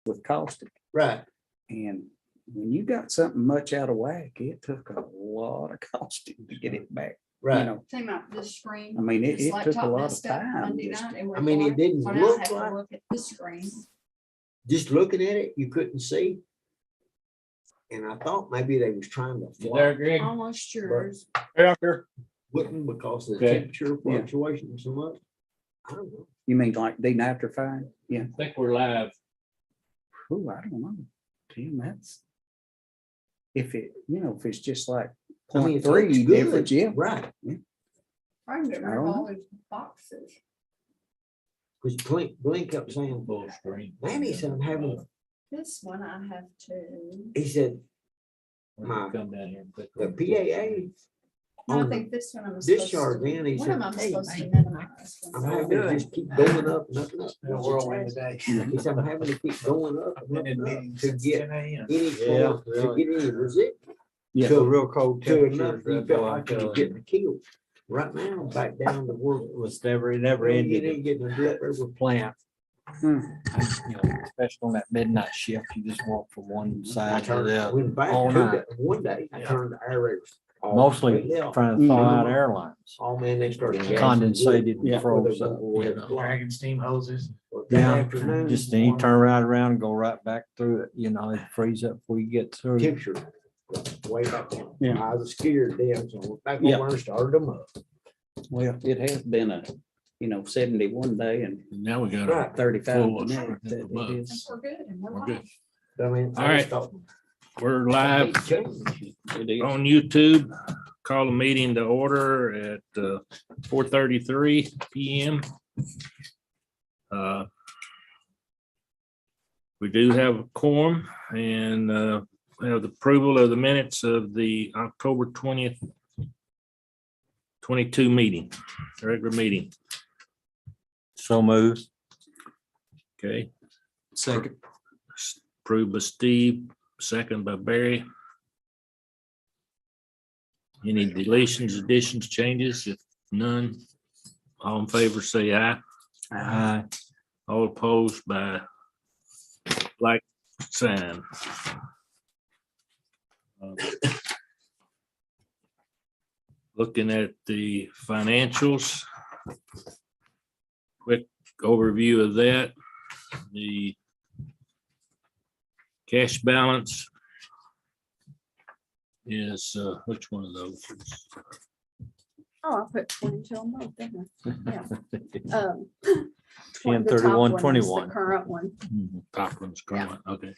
with caustic. Right. And when you got something much out of whack, it took a lot of caustic to get it back. You Right. know, Came out this screen. I mean, This it took a laptop lot of messed up time. Monday just- night and I mean, it we're didn't so now I look have to like, look at this screen. just looking at it, you couldn't see. And I thought maybe they was trying to You there, fly, Greg? Almost yours. Hey, out there. wouldn't because of the Okay. temperature Yeah. fluctuation so much. I don't know. You mean like denitrifying? Yeah. I think we're live. Oh, I don't know. Tim, that's. If it, if it's just like I mean, it 0.3 looks good. difference, yeah. Right. I can get rid I of don't all these boxes. Because Glenn kept saying, Full screen. man, he said, I'm having, This one I have to, he said, Come down here and click the on it. PAA no, I on think this one I'm supposed discharge to. in, he One of said, them I'm hey, supposed to man, minimize. I'm having to just keep going up and up and up. today. He said, I'm having to keep going up and up and up to get a.m. any, Yeah, to get any resistance Yeah. So real cold to enough temperatures. that you that's felt why I like you feel were getting a kill. Right now, I'm back down to where It was never, it never you ended. ain't getting a drip every Plant. Hmm. Especially on that midnight shift, you just walk from one I side to turned, the other. went back all to night. that, one day, I Yeah. turned the aerators. off Mostly completely off. trying to thaw out Mhm. airlines. Oh, man, they started. gassing Condensated wood. and froze Whether up, we you had know. block. Dragon steam hoses. But that Yeah, afternoon, just then you turn right around and go right back through it, it freeze up before you get through. temperature way back down. Yeah. I was scared then, so I went back Yeah. over and started them up. Well, it has been a, 71 day and Now we got Right. 35 Full the of next. shit That above. it I think is. we're good and we're We're live. good. I mean, All I right. just thought. We're live Change. It is. on YouTube. Call the meeting to order at 4:33 PM. We do have a quorum and we have the approval of the minutes of the October 20th, 22 meeting, regular meeting. So moved. Okay, Second. approved by Steve, second by Barry. Any deletions, additions, changes? If none, all in favor, say aye. Aye. All opposed by like sign. Looking at the financials. Quick overview of that. The cash balance is, which one of those? Oh, I put 22 on both, didn't I? Yeah. 10, The top 31, one is the 21. Current one. Top one's current, okay.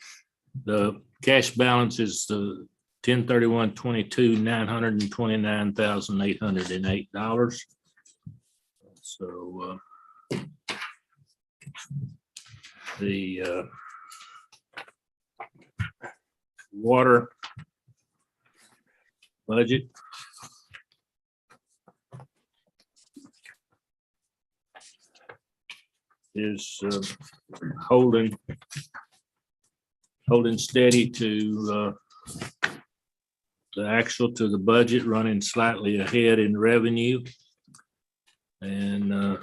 The cash balance is the 10/31/22, $929,808. So the water budget is holding steady to the actual to the budget, running slightly ahead in revenue. And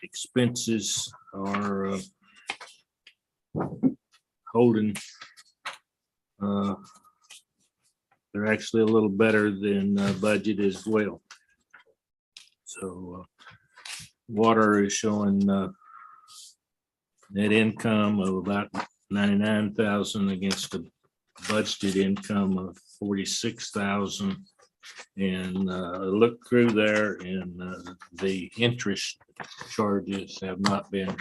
expenses are holding. They're actually a little better than budget as well. So water is showing net income of about 99,000 against the budgeted income of 46,000. And look through there and the interest charges have not been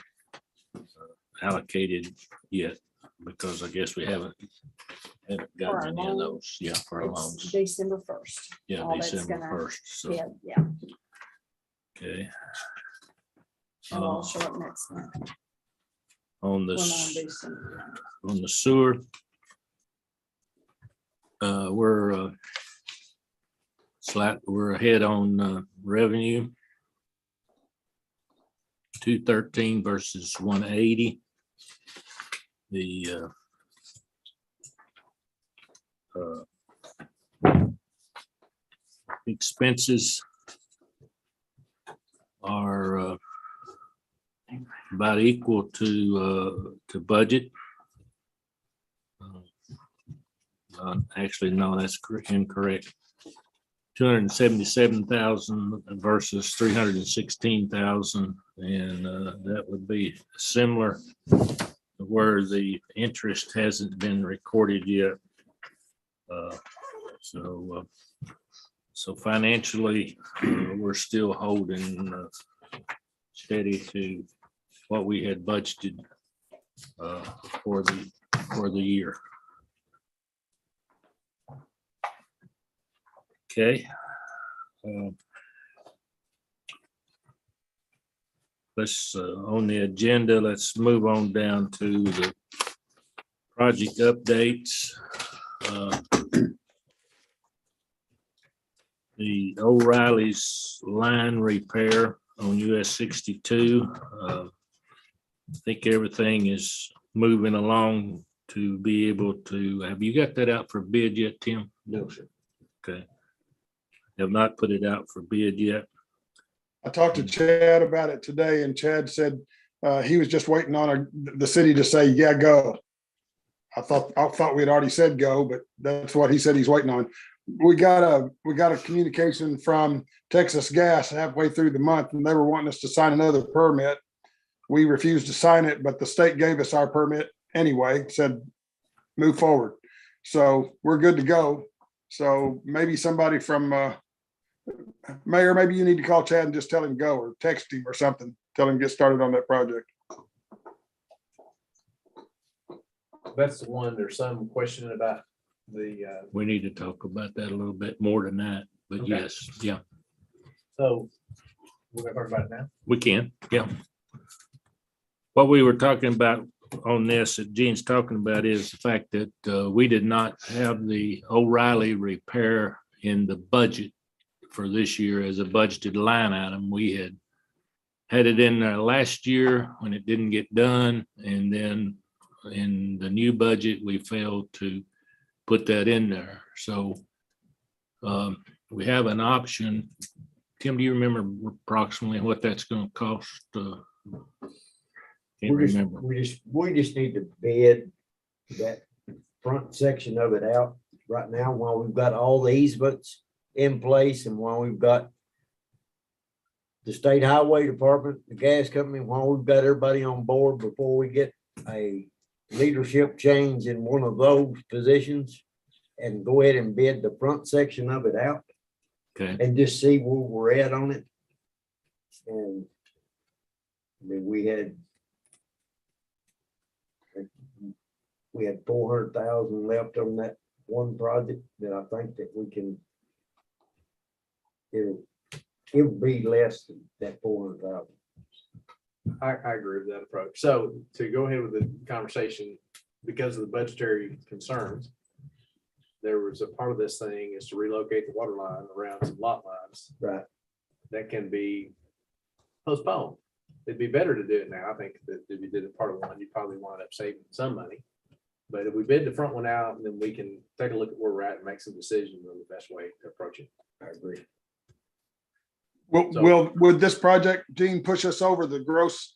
allocated yet because I guess we haven't For gotten our any of loan. those. Yeah, for our It's loans. December 1st. Yeah, all that's December gonna 1st. So, Yeah, yeah. okay. And I'll show up next month. On the Well, s- on December. on the sewer. We're we're ahead on revenue. 213 versus 180. The expenses are about equal to budget. Actually, no, that's incorrect. 277,000 versus 316,000, and that would be similar where the interest hasn't been recorded yet. So financially, we're still holding steady to what we had budgeted for the year. Okay. Let's on the agenda, let's move on down to the project updates. The O'Reilly's line repair on US 62. I think everything is moving along to be able to, have you got that out for bid yet, Tim? No, sir. Okay. Have not put it out for bid yet. I talked to Chad about it today, and Chad said he was just waiting on the city to say, yeah, go. I thought we had already said go, but that's what he said he's waiting on. We got a communication from Texas Gas halfway through the month, and they were wanting us to sign another permit. We refused to sign it, but the state gave us our permit anyway, said move forward. So we're good to go. So maybe somebody from Mayor, maybe you need to call Chad and just tell him go, or text him or something. Tell him get started on that project. That's the one, there's some question about the, We need to talk about that a little bit more than that, but Okay. yes, yeah, so we're gonna talk about it now. we can, yeah. What we were talking about on this, that Gene's talking about, is the fact that we did not have the O'Reilly repair in the budget for this year as a budgeted line item. We had it in there last year when it didn't get done, and then in the new budget, we failed to put that in there. So we have an option. Tim, do you remember approximately what that's going to cost? Can't remember. We just need to bid that front section of it out right now while we've got all the easements in place, and while we've got the state highway department, the gas company, while we've got everybody on board before we get a leadership change in one of those positions, and go ahead and bid the front section of it out Okay, and just see where we're at on it. And I mean, we had 400,000 left on that one project that I think that we can, it'll be less than that 400,000. I agree with that approach. So to go ahead with the conversation, because of the budgetary concerns, there was a part of this thing is to relocate the water line around some lot lines Right. that can be postponed. It'd be better to do it now. I think that if you did it part of one, you'd probably wind up saving some money. But if we bid the front one out, then we can take a look at where we're at and make some decisions on the best way to approach it. I agree. Would this project, Gene, push us over the gross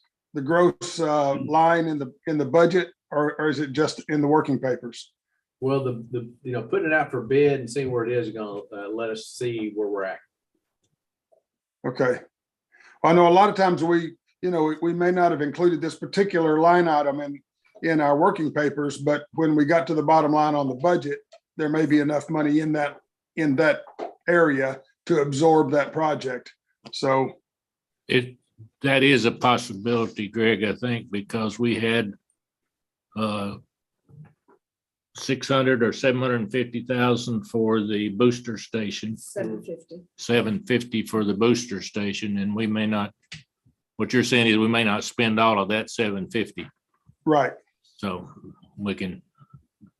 line in the budget, or is it just in the working papers? Well, putting it out for bid and seeing where it is gonna let us see where we're at. Okay. I know a lot of times we may not have included this particular line item in our working papers, but when we got to the bottom line on the budget, there may be enough money in that area to absorb that project. So that is a possibility, Greg, I think, because we had 600 or 750,000 for the booster station, 750. 750 for the booster station, and we may not, what you're saying is we may not spend all of that 750. right. So we can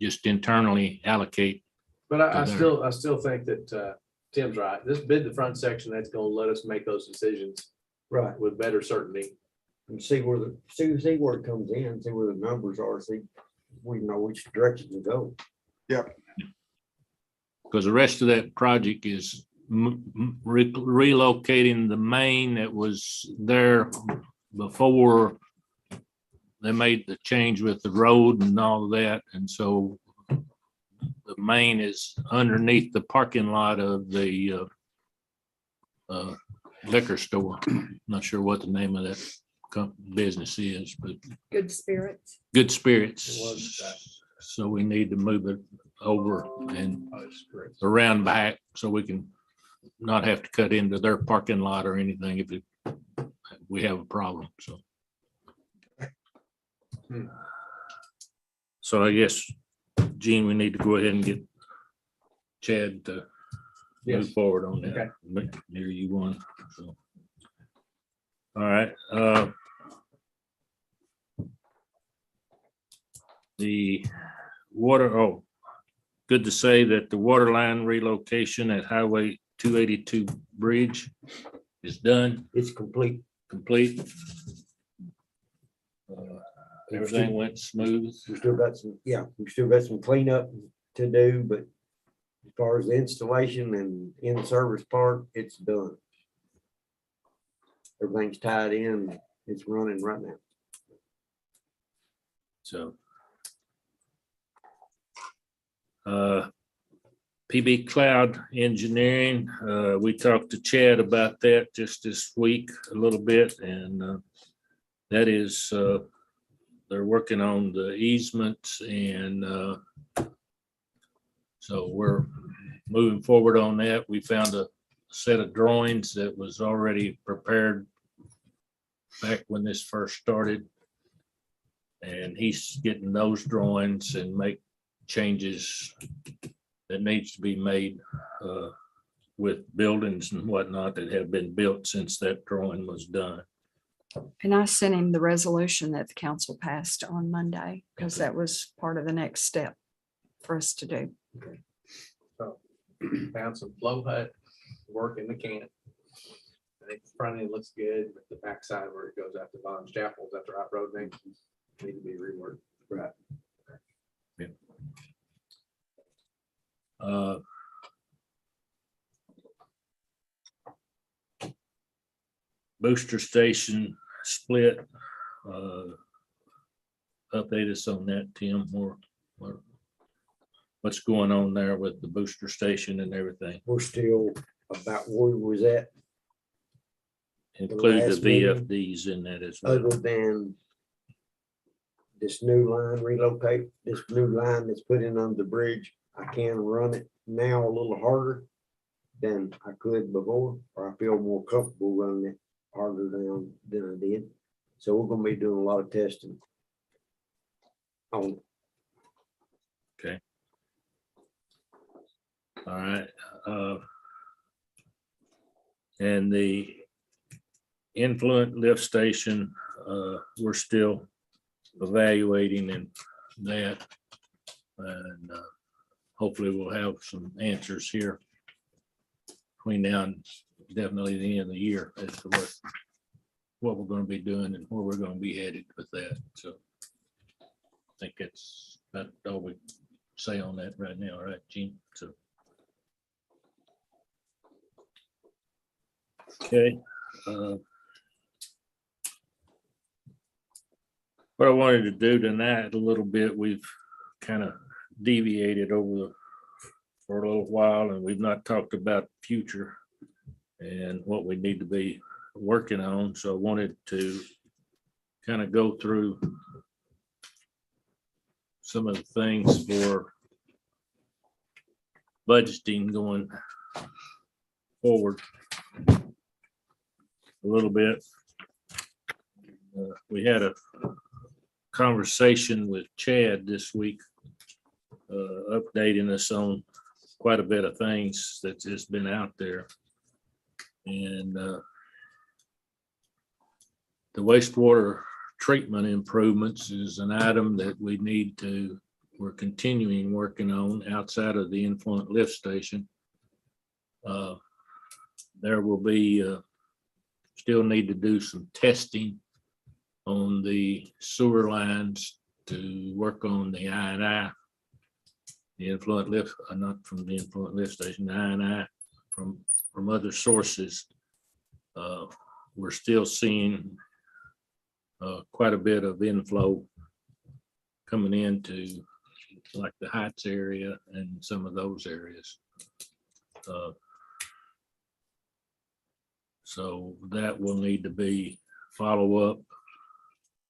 just internally allocate. But I there. still think that Tim's right. This bid the front section, that's gonna let us make those decisions Right. with better certainty. And see where it comes in, see where the numbers are, see, we know which direction to go. Because the rest of that project is relocating the main that was there before they made the change with the road and all of that, and so the main is underneath the parking lot of the liquor store. Not sure what the name of that business is, but Good spirits. Good It Spirits. was that. So we need to move it over and Oh, it's correct. around back so we can not have to cut into their parking lot or anything if we have a problem, so. Hmm. So I guess, Gene, we need to go ahead and get Chad to move Yes. forward on Okay. that. Near you one, so. All right, the water, oh, good to say that the water line relocation at Highway 282 bridge is done, It's complete. complete. Everything went smooth. We still got some, yeah, we still got some cleanup to do, but as far as the installation and in-service part, it's done. Everything's tied in, it's running right now. So. PB Cloud Engineering, we talked to Chad about that just this week a little bit, and that is, they're working on the easements, and so we're moving forward on that. We found a set of drawings that was already prepared back when this first started. And he's getting those drawings and make changes that needs to be made with buildings and whatnot that have been built since that drawing was done. And I sent him the resolution that the council passed on Monday, because that was part of the next step for us to do. Found some flow hut work in the can. I think the front end looks good, but the backside where it goes after Bond's Chapel, after Hot Road name, need to be reworked. Right. Booster station split. Update us on that, Tim, or what's going on there with the booster station and everything, We're still about where we was at, include last the meeting, VFDs in that as well. other than this new line relocate, this new line that's put in under the bridge. I can run it now a little harder than I could before, or I feel more comfortable running it harder down than I did. So we're gonna be doing a lot of testing on All right. And the influent lift station, we're still evaluating and that. And hopefully we'll have some answers here between now and definitely the end of the year as to what we're going to be doing and where we're going to be headed with that. So I think that's about all we say on that right now, right, Gene? So. Okay. What I wanted to do tonight a little bit, we've kind of deviated for a little while, and we've not talked about future and what we need to be working on. So I wanted to kind of go through some of the things for budgeting going forward a little bit. We had a conversation with Chad this week, updating us on quite a bit of things that's just been out there. And the wastewater treatment improvements is an item that we're continuing working on outside of the influent lift station. There will be still need to do some testing on the sewer lines to work on the I&I, the influent lift, not from the influent lift station, the I&I from other sources. We're still seeing quite a bit of inflow coming into like the Heights area and some of those areas. So that will need to be follow up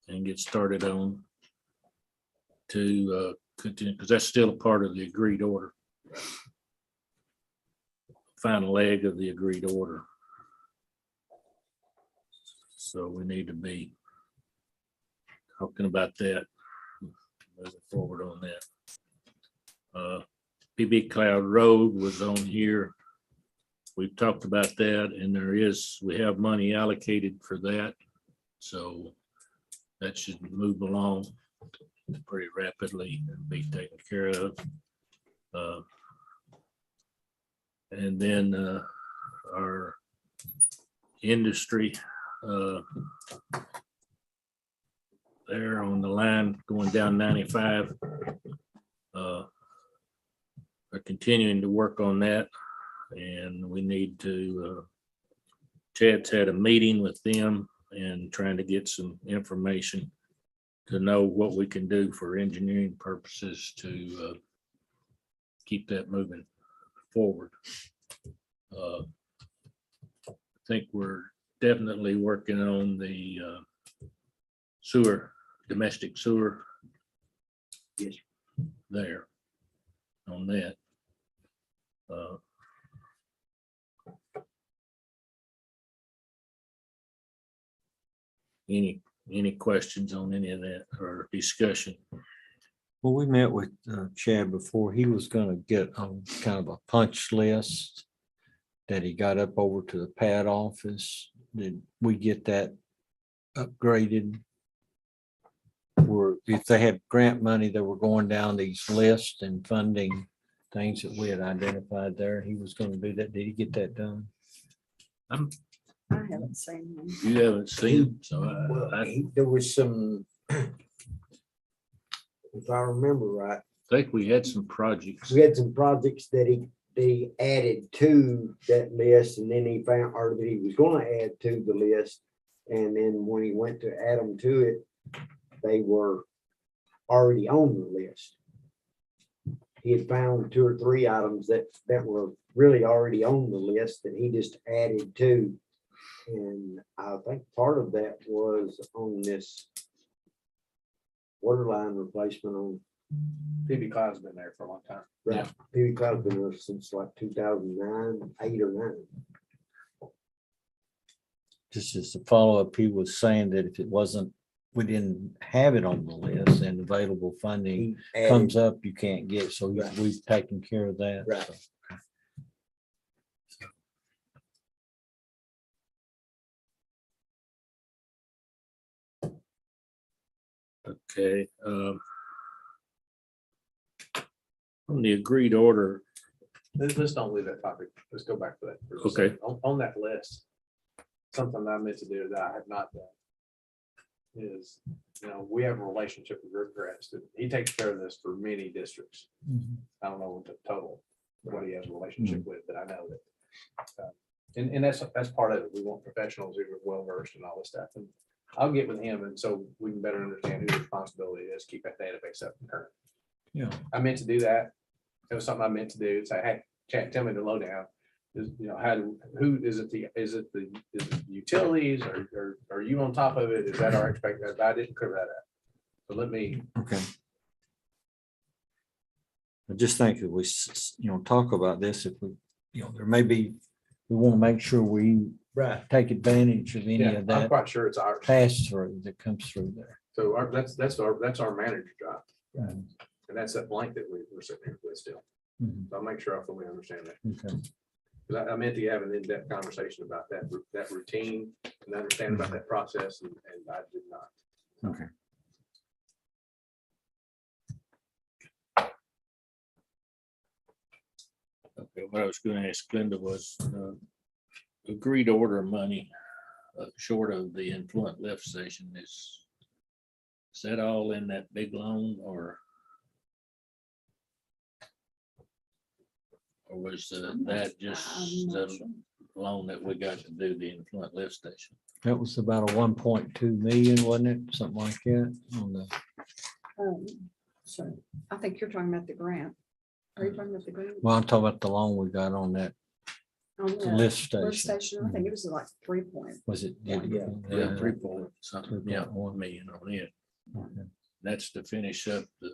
and get started on to continue, because that's still a part of the agreed order. Final leg of the agreed order. So we need to be talking about that, moving forward on that. PB Cloud Road was on here. We've talked about that, and we have money allocated for that. So that should move along pretty rapidly and be taken care of. And then our industry there on the line going down 95. Are continuing to work on that, and we need to, Chad's had a meeting with them and trying to get some information to know what we can do for engineering purposes to keep that moving forward. I think we're definitely working on the domestic sewer. Yes. There on that. Any questions on any of that or discussion? Well, we met with Chad before. He was gonna get kind of a punch list that he got up over to the pad office. Did we get that upgraded? Or if they had grant money that were going down these lists and funding things that we had identified there, he was gonna do that. Did he get that done? I haven't seen them. You haven't seen, so Well, I there was some, if I remember right, think we had some projects. we had some projects that he added to that list, and then he found, or that he was gonna add to the list. And then when he went to add them to it, they were already on the list. He had found 2 or 3 items that were really already on the list that he just added to. And I think part of that was on this water line replacement on PB Cloud's been there for a long time. Right. PB Cloud's been there since like 2009, 8 or 9. Just as a follow-up, he was saying that if it wasn't, we didn't have it on the list and available funding He added- comes up, you can't get, so Right. we've taken care of that. Right. so. Okay. On the agreed order, Let's don't leave that topic. Let's go back to that. for just a Okay. second. On that list, something I meant to do that I have not done is, we have a relationship with Rick Grass. He takes care of this for many districts. I don't know what the total, what he has a relationship with, but I know that. And that's part of it. We want professionals who are well versed in all this stuff. And I'll get with him, and so we can better understand whose responsibility it is, keep that database up and current. Yeah. I meant to do that. It was something I meant to do. Say, hey, Chad, tell me the lowdown. Who is it? Is it the utilities, or are you on top of it? Is that our expectation? I didn't cover that up. So let me, Okay. I just think that we, talk about this if we, there may be, we want to make sure we Right. take advantage of any yeah, of I'm that quite sure it's ours. pass through that comes through there. So that's our manager job. Right. And that's that blank that we're sitting here with still. Mhm. So I'll make sure I fully understand that. Okay. Because I meant to have an in-depth conversation about that routine and understand about that process, and I did not. Okay. okay, what I was going to ask Glenda was agreed order money short of the influent lift station is that all in that big loan or was I'm not- that just I'm not settled? sure. loan that we got to do the influent lift station. That was about a 1.2 million, wasn't it? Something like that on the, So I think you're talking about the grant. Are you talking about the grant? well, I'm talking about the loan we got on that On the lift lift station. station, I think it was like 3 point. Was it? Yeah. Yeah, 3 point something, yeah, 3.1. million on it. Okay. That's to finish up the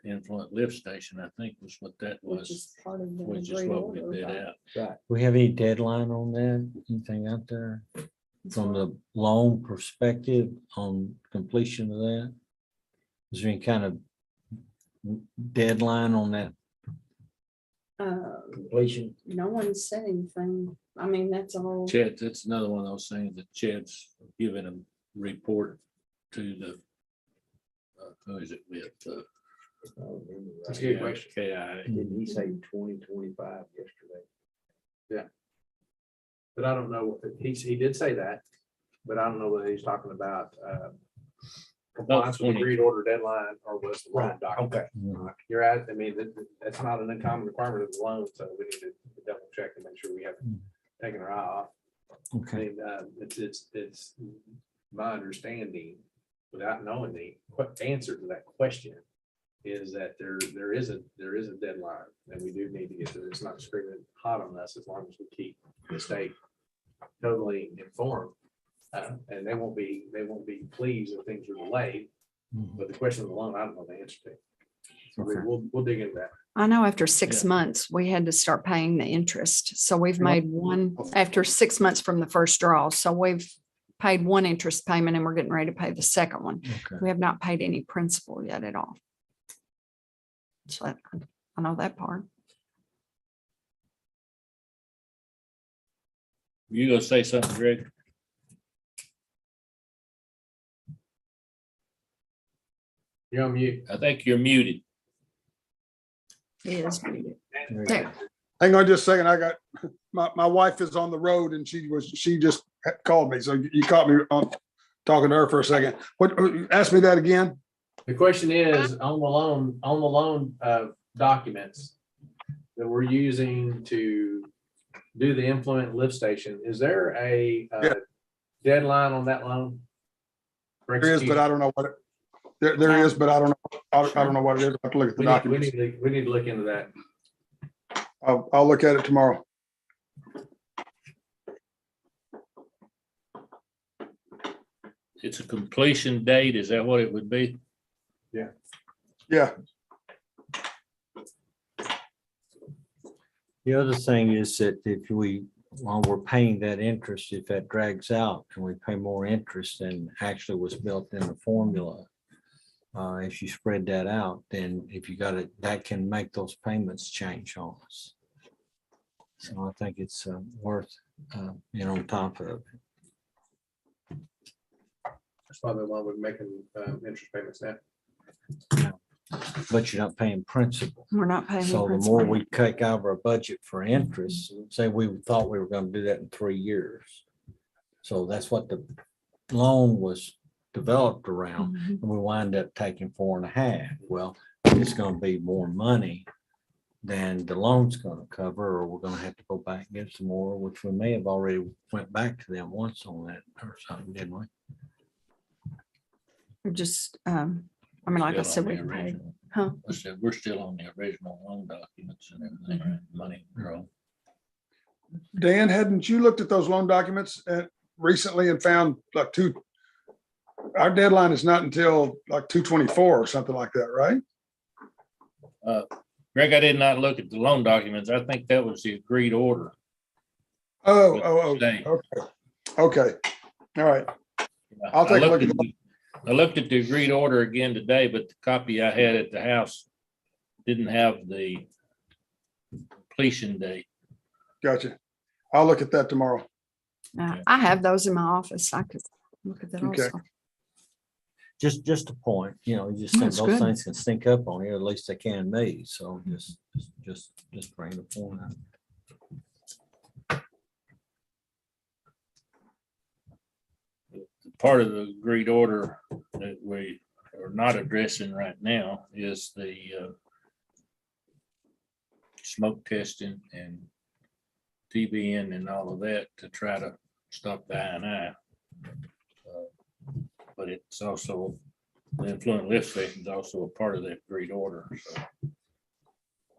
influent lift station, I think was what that Which was, is part of the. which is agreed what we order, bid right? out. Right. We have any deadline on that? Anything out there from the loan perspective on completion of that? Is there any kind of deadline on that? Completion. No one said anything. I mean, that's all. Chad, that's another one of those things that Chad's giving a report to the, who is it with? That's a good question. KI. Didn't he say 2025 yesterday? But I don't know, he did say that, but I don't know whether he's talking about compliance with the 20. agreed order deadline or was the loan document. Okay. You're at, I mean, that's not an uncommon requirement of the loan, so we need to double check and make sure we haven't taken our eye off. I Okay, mean, it's my understanding, without knowing the answer to that question, is that there is a deadline, and we do need to get to it. It's not screaming hot on us as long as we keep the state totally informed. And they won't be pleased if things are delayed, but the question of the loan, I don't know the answer to. So Okay. we'll dig into that. I know after 6 Yeah. months, we had to start paying the interest. So we've made one after 6 months from the first draw. So we've paid one interest payment and we're getting ready to pay the second one. okay. We have not paid any principal yet at all. So I know that part. You gonna say something, Greg? You're on mute. I think you're muted. It is. There you There. go. Hang on just a second. I got, my wife is on the road and she just called me. So you caught me on talking to her for a second. What, ask me that again? The question is, on the loan documents that we're using to do the influent lift station, is there a Yeah. deadline on that loan? For There is, but I don't know what it, there is, but I don't know. I don't know what it is. I have to look at the execution? documents. We need to look into that. I'll look at it tomorrow. It's a completion date. Is that what it would be? Yeah, The other thing is that if we, while we're paying that interest, if that drags out and we pay more interest than actually was built in the formula, if you spread that out, then if you got it, that can make those payments change on us. So I think it's worth being on top of it. That's probably why we're making interest payments now. But you're not paying principal. We're not paying. So the principal. more we take out of our budget for interest, say we thought we were gonna do that in 3 years. So that's what the loan was developed around, Mhm. and we wind up taking 4.5. Well, it's gonna be more money than the loan's gonna cover, or we're gonna have to go back and get some more, which we may have already went back to them once on that or something, didn't we? We're just, I mean, like I Still said, on we the paid. original. Huh? I said, we're still on the original loan documents and everything, right? Money draw. Dan, hadn't you looked at those loan documents recently and found like our deadline is not until like 2/24 or something like that, right? Greg, I did not look at the loan documents. I think that was the agreed order. Oh, Today. okay. Okay. All right. I'll take a look at I looked at the agreed order again today, but the copy I had at the house didn't have the completion date. Gotcha. I'll look at that tomorrow. I have those in my office. I could look at that Okay. also. Just a point, you know, you just think That's those good. things can sneak up on you, at least they can me, so just bring the point up. Part of the agreed order that we are not addressing right now is the smoke testing and TBN and all of that to try to stop the I&I. But it's also, the influent lift station is also a part of that great order, so.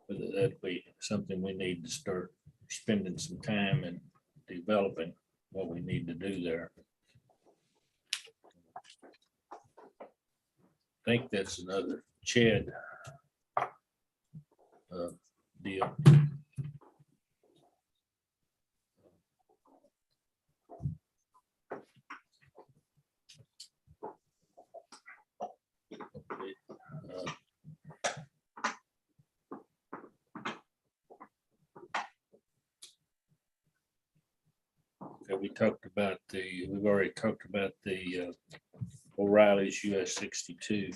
But that'd be something we need to start spending some time and developing what we need to do there. I think that's another Chad deal. Okay, we've already talked about the O'Reilly's US 62.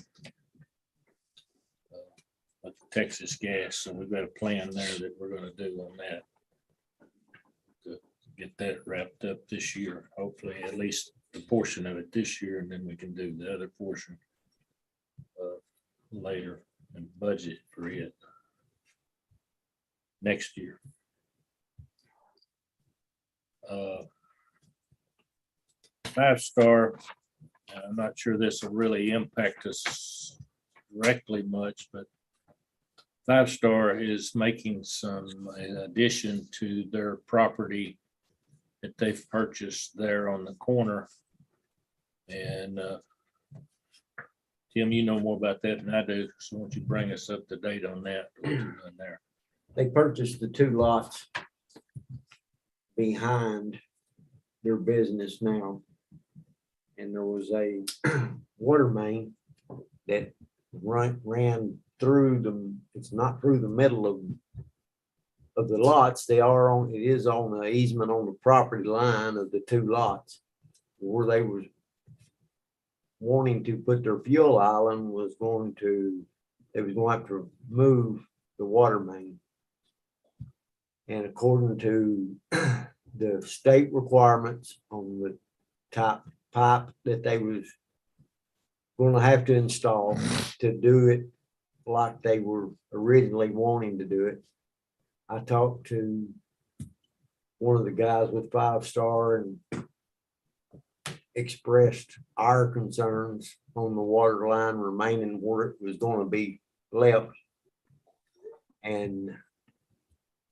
With Texas Gas, so we've got a plan there that we're gonna do on that. To get that wrapped up this year, hopefully at least a portion of it this year, and then we can do the other portion later and budget for it next year. Five Star, I'm not sure this will really impact us directly much, but Five Star is making some addition to their property that they've purchased there on the corner. And Tim, you know more about that than I do, so why don't you bring us up to date on that? What you're doing there? They purchased the 2 lots behind their business now. And there was a water main that ran through them. It's not through the middle of the lots. It is on the easement on the property line of the 2 lots. Where they was wanting to put their fuel island they was going to have to move the water main. And according to the state requirements on the top pipe that they was going to have to install to do it like they were originally wanting to do it. I talked to one of the guys with Five Star and expressed our concerns on the water line remaining where it was going to be left. And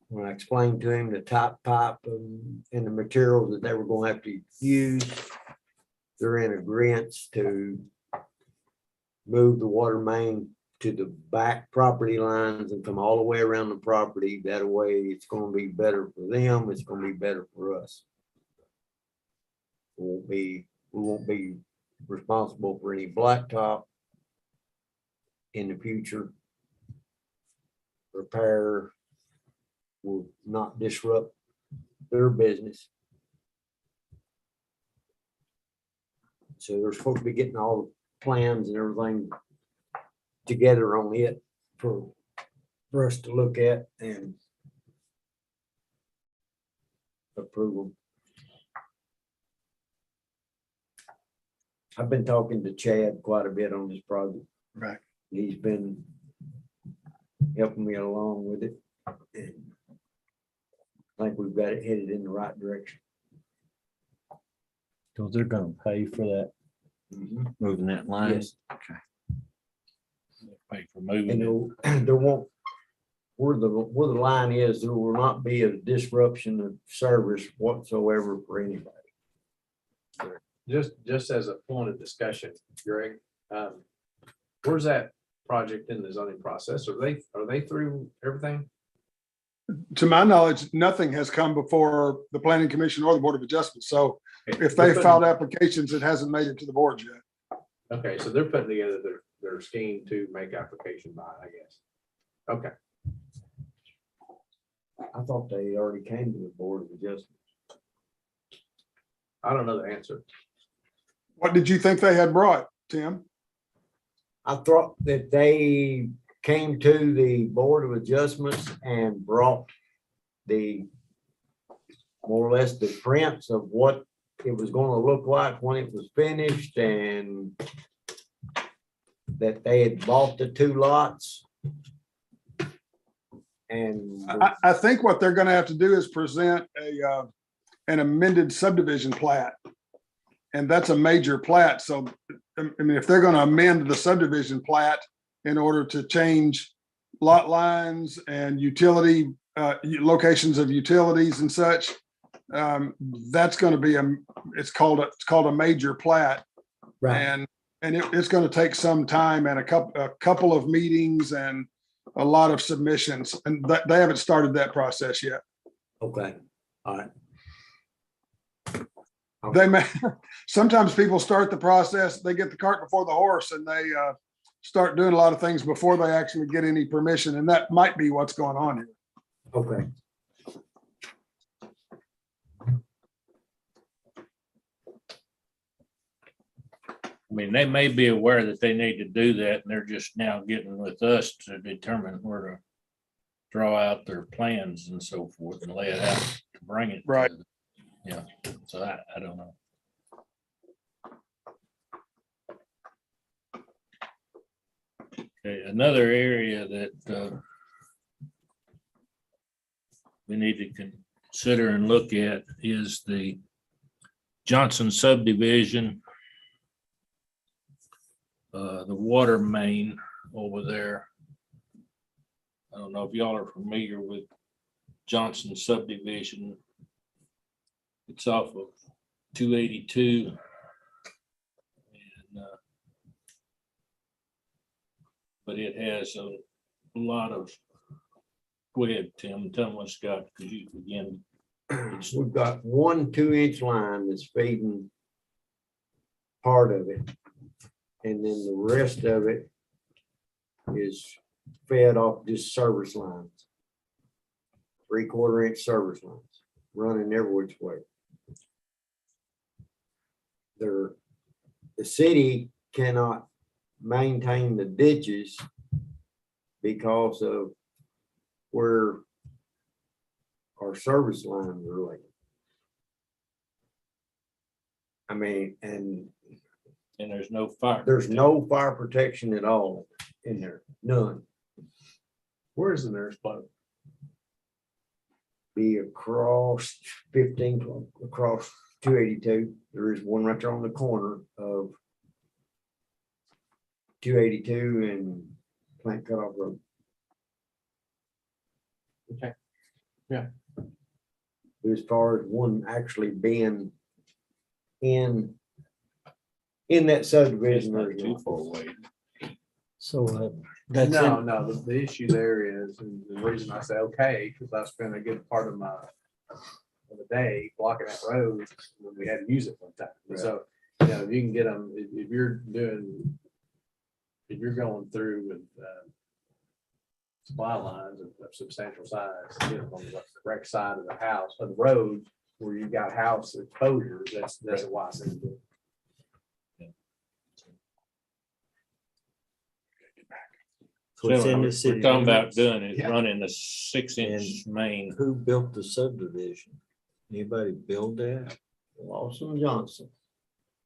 when I explained to him the top pipe and the materials that they were going to have to use, they're in agreement to move the water main to the back property lines and come all the way around the property. That way it's going to be better for them. It's going to be better for us. We won't be responsible for any blacktop in the future. Repair will not disrupt their business. So they're supposed to be getting all the plans and everything together on it for us to look at and approve them. I've been talking to Chad quite a bit on this project. Right. He's been helping me along with it. And I think we've got it headed in the right direction. So they're gonna pay for that, moving that line? Yes. Pay for moving And it. there won't, where the line is, there will not be a disruption of service whatsoever for anybody. Just as a point of discussion, Greg, where's that project in the zoning process? Are they through everything? To my knowledge, nothing has come before the planning commission or the board of adjustments. So if they filed applications, it hasn't made it to the board yet. Okay, so they're putting together their scheme to make application by, I guess. Okay, I thought they already came to the board of adjustment. I don't know the answer. What did you think they had brought, Tim? I thought that they came to the board of adjustments and brought the more or less the prints of what it was going to look like when it was finished, and that they had bought the 2 lots And I think what they're gonna have to do is present an amended subdivision plat. And that's a major plat, so, I mean, if they're gonna amend the subdivision plat in order to change lot lines and utility, locations of utilities and such, that's gonna be it's called a major plat. right, And it's gonna take some time and a couple of meetings and a lot of submissions, and they haven't started that process yet. okay, all right. They may, sometimes people start the process, they get the cart before the horse and they start doing a lot of things before they actually get any permission, and that might be what's going on here. Okay, I mean, they may be aware that they need to do that, and they're just now getting with us to determine where to draw out their plans and so forth and lay it out to bring it. to Right. the- Yeah, so I don't know. Okay, another area that we need to consider and look at is the Johnson subdivision. The water main over there. I don't know if y'all are familiar with Johnson subdivision. It's off of 282. And but it has a lot of, go ahead, Tim, tell them what's got, because you, again, it's we've got 1 2-inch line that's feeding part of it. And then the rest of it is fed off just service lines. 3/4 inch service lines running every which way. The city cannot maintain the ditches because of where our service lines are laid. I mean, and there's no fire. there's no fire protection at all in there, none. Where's the nearest plug? Be across 15, across 282. There is one right there on the corner of 282 and Plant Cutoff Road. Okay. Yeah. But as far as one actually being in that It's subdivision, not there's too no. far away. So that's No, it. no, the issue there is, and the reason I say okay, because I spent a good part of the day blocking that road when we had to use it one time. And so, you know, if you can get them, if you're going through with supply lines of substantial size, you know, on the correct side of the house, of the road, where you've got house exposure, that's a wise thing to do. So it's in the We're city talking about limits. doing it, Yeah. running a 6-inch main. Who built the subdivision? Anybody build that? Lawson Johnson.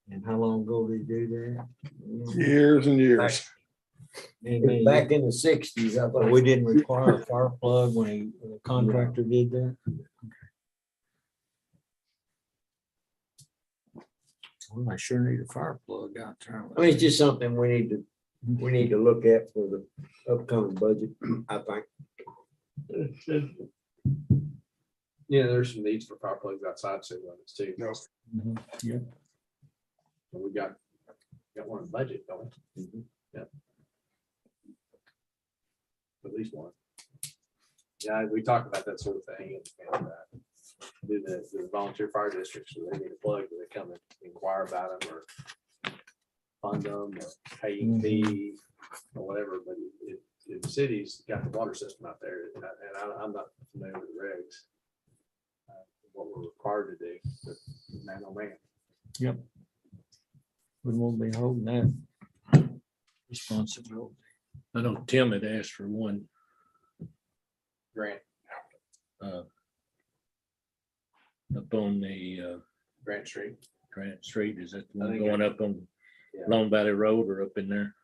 And how long ago did he do that? Years and years. Back in the 60s, I But thought. we didn't require a fire plug when the contractor did that? Well, I sure need a fire plug out there. I mean, it's just something we need to look at for the upcoming budget, I think. Yeah, there's some needs for fire plugs outside city limits too. No. Mhm. Yeah. And we got one in the budget, don't we? Yeah. At least one. Yeah, we talked about that sort of thing and do the volunteer fire districts, so they need a plug, they come and inquire about them or fund them or pay fee or whatever, but if the city's got the water system out there, and I'm not familiar with the regs, what we're required to do, but man, oh man. We won't be holding that responsibility. I know Tim had asked for one Grant up on the Street. Grant Street. Is that the I one think going up on Yeah. Long Valley Road or up in there?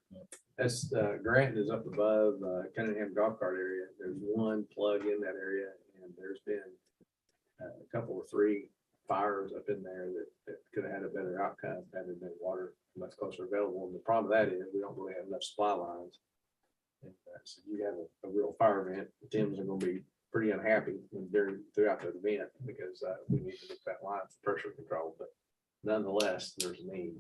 As Grant is up above Cunningham Golf Cart area, there's one plug in that area, and there's been a couple or three fires up in there that could have had a better outcome had there been water much closer available. And the problem with that is we don't really have enough supply lines. And, so you have a real fire event, Tim's are gonna be pretty unhappy throughout the event because we need to look that line for pressure control, but nonetheless, there's a need.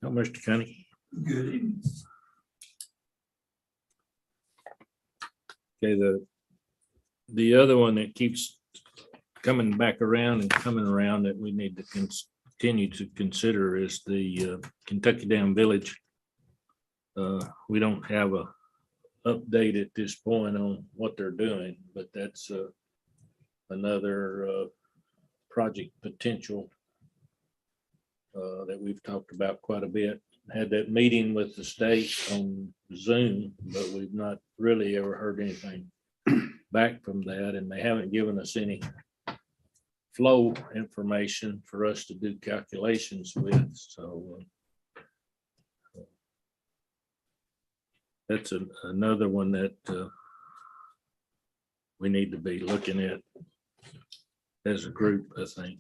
No, Mr. County. Good evening. Okay, the other one that keeps coming back around and coming around that we need to continue to consider is the Kentucky Dam Village. We don't have a update at this point on what they're doing, but that's another project potential that we've talked about quite a bit. Had that meeting with the state on Zoom, but we've not really ever heard anything back from that, and they haven't given us any flow information for us to do calculations with, so that's another one that we need to be looking at as a group, I think.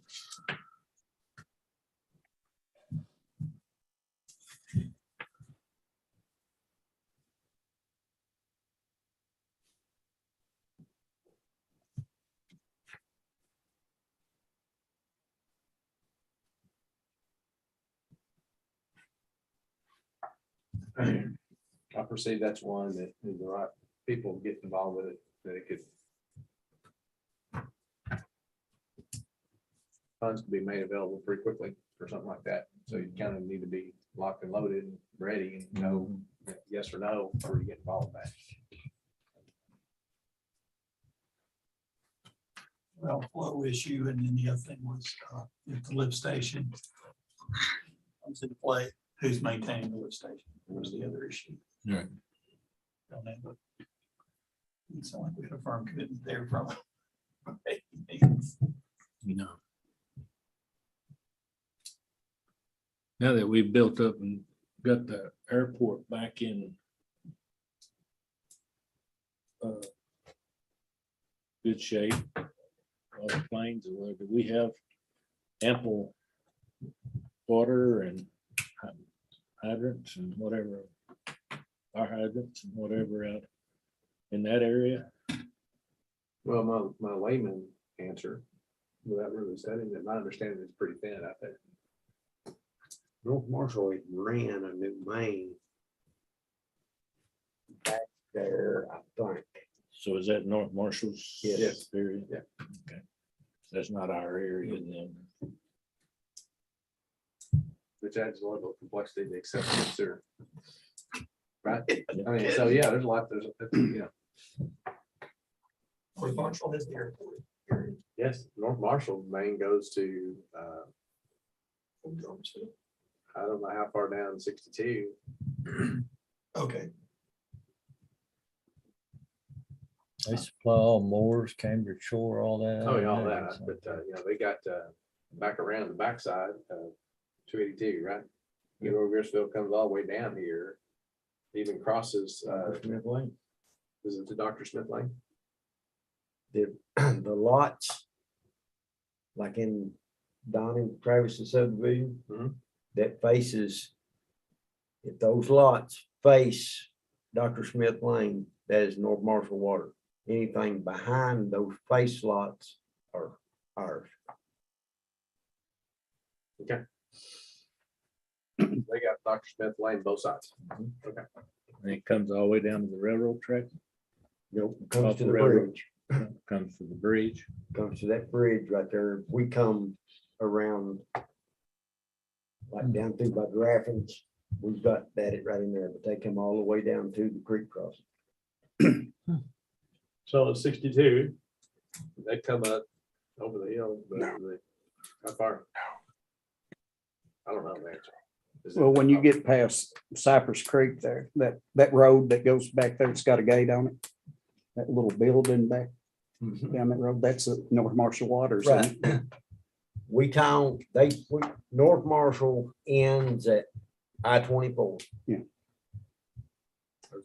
I perceive that's one that if the right people get involved with it, that it could. Funds can be made available pretty quickly for something like that. So you kind of need to be locked and loaded and ready and know yes or no before you get involved in that. Well, flow issue, and then the other thing was if the lift station comes into play, who's maintaining the lift station was the other issue. Right. Don't know, but it's not like we had a firm commitment there from. No. Now that we've built up and got the airport back in good shape, all the planes or whatever, we have ample water and hydrants and whatever, our hydrants and whatever out in that area. Well, my layman answer without really studying it, my understanding is pretty thin out there. North Marshall ran a new main back there, I think. So is that North Marshall's? Yes. Area? Yeah. Okay. That's not our area then. Which adds a level of complexity to accept and consider. Right? I mean, so yeah, there's a lot, you know, North Marshall has the airport. Period. yes, North Marshall main goes to, I don't know how far down 62. Okay, They supply all Moores, Cambridge Shore, all that. Oh, yeah, all that, but, you know, they got, back around the backside, 282, right? You know, Grisville comes all the way down here, even crosses, Smith Lane. is it to Dr. Smith Lane? The lots, like in Donnie Travis subdivision, Mhm. that faces, if those lots face Dr. Smith Lane, that is North Marshall water. Anything behind those face lots are ours. Okay. They got Dr. Smith Lane both sides. Okay. And it comes all the way down to the railroad track, Nope, Off comes to the the railroad. bridge, comes to the bridge. comes to that bridge right there. We come around like down through by Graffin's. We've got that right in there, but they come all the way down to the creek crossing. So at 62, they come up over the hill, but how far? I don't know the answer. Is it- Well, when you get past Cypress Creek there, that road that goes back there, it's got a gate on it. That little building back down that road. That's North Marshall Waters. isn't Right. it? We town, North Marshall ends at I-24. There's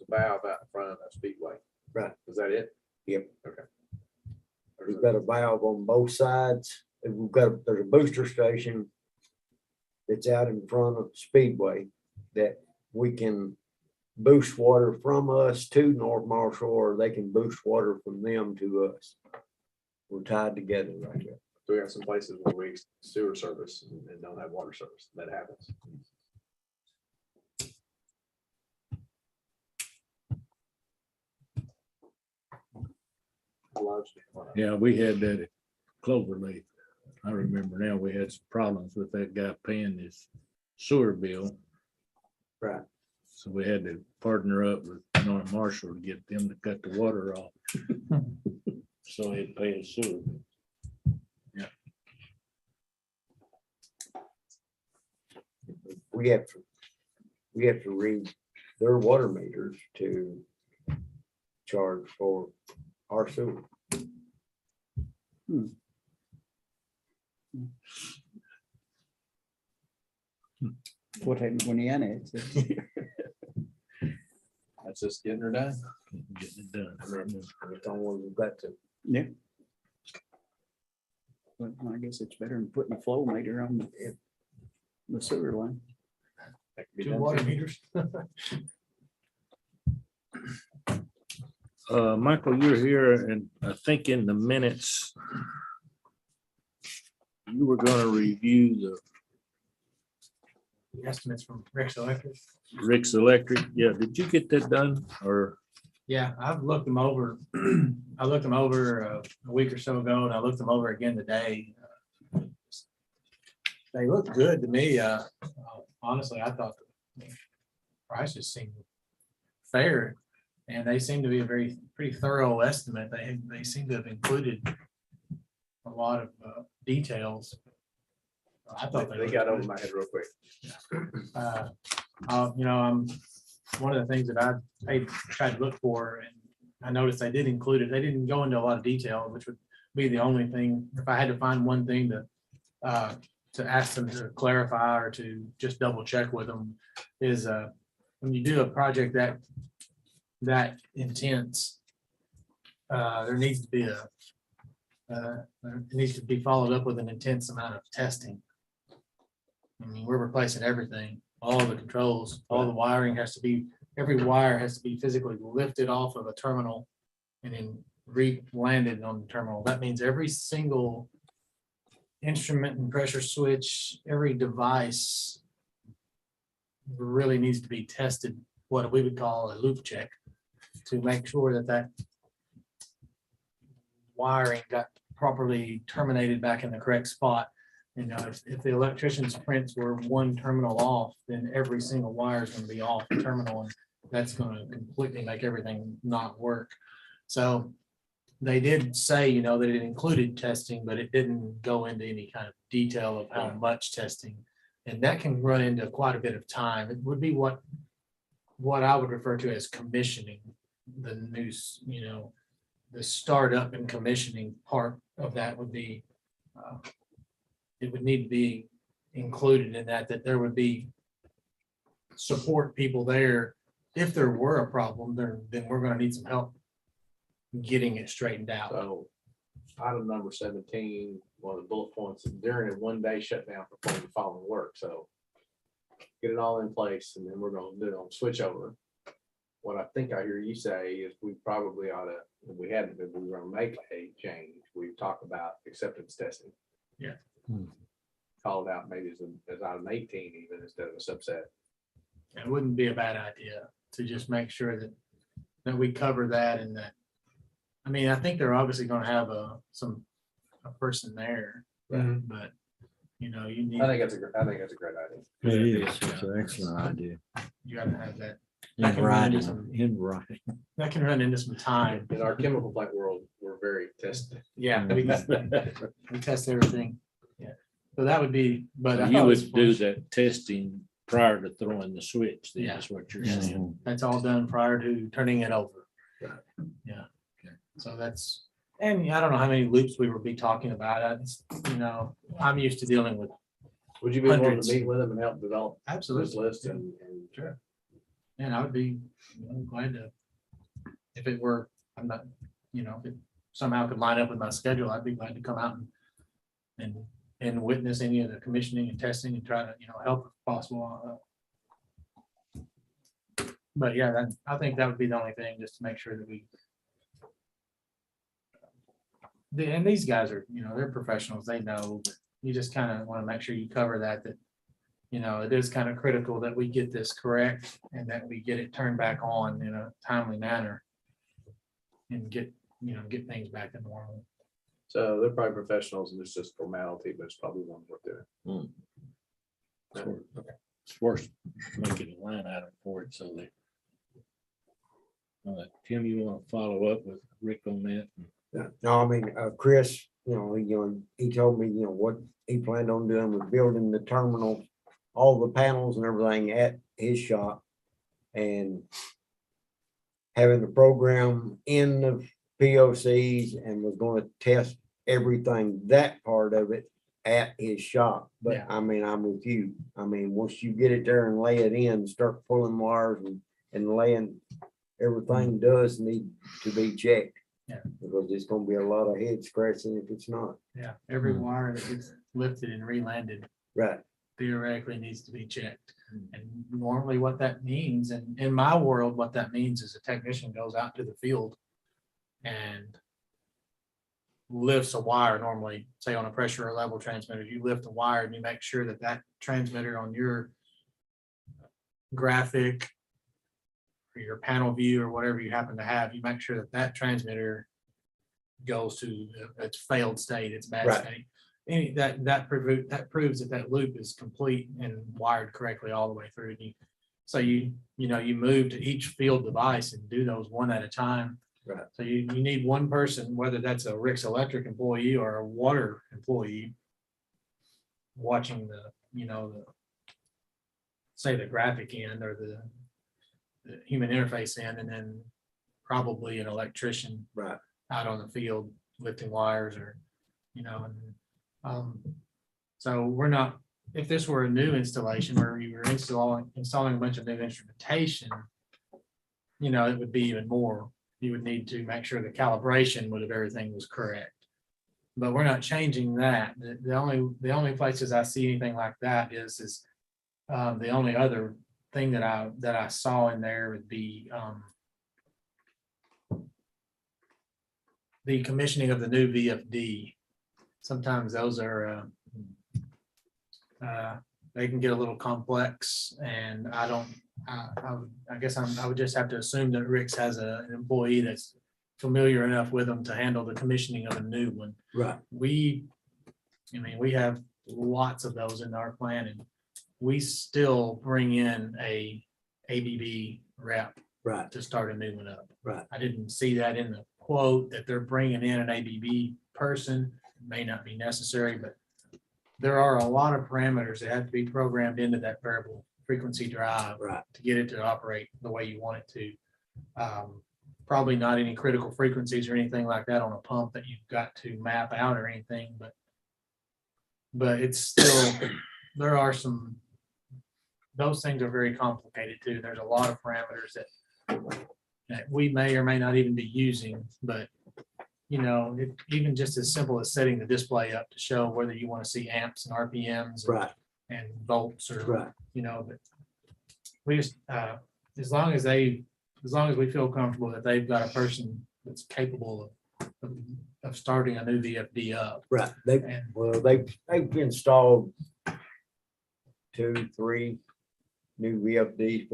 a valve out in front of that speedway. Right. Is that it? Yep. Okay. We've got a valve on both sides. And there's a booster station that's out in front of Speedway that we can boost water from us to North Marshall, or they can boost water from them to us. We're tied together right there. So we have some places where we sewer service and don't have water service. That happens. Yeah, we had that at Cloverleaf. I remember now, we had some problems with that guy paying his sewer bill. Right. So we had to partner up with North Marshall to get them to cut the water off. So he'd pay his sewer. bill. We have to read their water meters to charge for our sewer. What happened when he annexed it? That's just getting her done. Getting it done. It's on one we've got to. Yeah. But I guess it's better than putting a flow meter on the sewer line. That can be Two done water too. meters. Michael, you're here, and I think in the minutes, you were gonna review the Estimates from Rex Electric. Rick's Electric. Yeah, did you get that done, or? Yeah, I've looked them over. I looked them over a week or so ago, and I looked them over again today. They look good to me. Honestly, I thought the prices seemed fair, and they seem to be a pretty thorough estimate. They seem to have included a lot of details. I thought They looked got good. over my head real quick. I'm one of the things that I tried to look for, and I noticed they did include it. They didn't go into a lot of detail, which would be the only thing. If I had to find one thing to ask them to clarify or to just double check with them is when you do a project that intense, there needs to be it needs to be followed up with an intense amount of testing. I mean, we're replacing everything, all the controls, all the wiring has to be, every wire has to be physically lifted off of a terminal and then re-landed on the terminal. That means every single instrument and pressure switch, every device really needs to be tested, what we would call a loop check, to make sure that wiring got properly terminated back in the correct spot. You know, if the electrician's prints were one terminal off, then every single wire is going to be off the terminal, and that's going to completely make everything not work. So they did say, that it included testing, but it didn't go into any kind of detail of how much testing. And that can run into quite a bit of time. It would be what I would refer to as commissioning the new, the startup and commissioning part of that would be, it would need to be included in that there would be support people there. If there were a problem, then we're gonna need some help getting it straightened out. So item number 17, one of the bullet points, during a 1-day shutdown perform the following work. So get it all in place, and then we're gonna do it on switch over. What I think I hear you say is we probably ought to, if we hadn't, if we were gonna make a change, we talk about acceptance testing. Yeah. Call it out maybe as item 18 even instead of a subset. It wouldn't be a bad idea to just make sure that we cover that, and that, I mean, I think they're obviously gonna have a person there, but you need. I think that's a great idea. It is, it's an excellent idea. You gotta have that. In can run into writing, in writing. That can run into some time. In our chemical plant world, we're very tested. Yeah, we test everything. Yeah. So that would be, but I You thought it was would do fun. that testing prior to throwing the switch, then Yeah. is what you're Yes. saying. That's all done prior to turning it over. Right. Yeah. So that's, And I don't know how many loops we would be talking about. I'm used to dealing with. Would you be willing Hundreds. to meet with them and help develop this Absolutely. list and Sure. And I would be glad to, if it were, I'm not, if it somehow could line up with my schedule, I'd be glad to come out and witness any of the commissioning and testing and try to, help if possible. But yeah, I think that would be the only thing, just to make sure that and these guys are, they're professionals, they know, but you just kind of want to make sure you cover that it is kind of critical that we get this correct and that we get it turned back on in a timely manner and get things back to normal. so they're probably professionals and it's just formality, but it's probably one worth doing. It's worth making a line item for it, so they. Tim, you want to follow up with Rick on that? No, I mean, Chris, he told me, what he planned on doing was building the terminal, all the panels and everything at his shop. And having the program in the POCs and was going to test everything, that part of it at his shop. But Yeah. I mean, I'm with you. I mean, once you get it there and lay it in, start pulling wires and laying, everything does need to be checked. Yeah. Because it's gonna be a lot of head scratching if it's not. Yeah, every wire that gets lifted and relanded Right. theoretically needs to be checked. And normally what that means, and in my world, what that means is a technician goes out to the field and lifts a wire, normally, say on a pressure or level transmitter, you lift a wire and you make sure that that transmitter on your graphic or your panel view or whatever you happen to have, you make sure that that transmitter goes to its failed state, its bad Right. state. That proves that that loop is complete and wired correctly all the way through. So you move to each field device and do those one at a time. Right. So you need one person, whether that's a Rick's Electric employee or a water employee, watching say the graphic end or the human interface end, and then probably an electrician Right. out on the field lifting wires so we're not, if this were a new installation where you were installing a bunch of new instrumentation, it would be even more. You would need to make sure the calibration of everything was correct. But we're not changing that. The only places I see anything like that is the only other thing that I saw in there would be the commissioning of the new VFD. Sometimes those are they can get a little complex, and I would just have to assume that Rick's has an employee that's familiar enough with them to handle the commissioning of a new one. Right. We have lots of those in our plan, and we still bring in a ABB rep Right. to start a new one up. Right. I didn't see that in the quote that they're bringing in an ABB person. It may not be necessary, but there are a lot of parameters that have to be programmed into that variable frequency drive Right. to get it to operate the way you want it to. Probably not any critical frequencies or anything like that on a pump that you've got to map out or anything, but it's still, there are some, those things are very complicated too. There's a lot of parameters that we may or may not even be using, but even just as simple as setting the display up to show whether you want to see amps and RPMs Right. and volts or, Right. but we just, as long as we feel comfortable that they've got a person that's capable of starting a new VFD up. Right. And They've installed 2, 3 new VFDs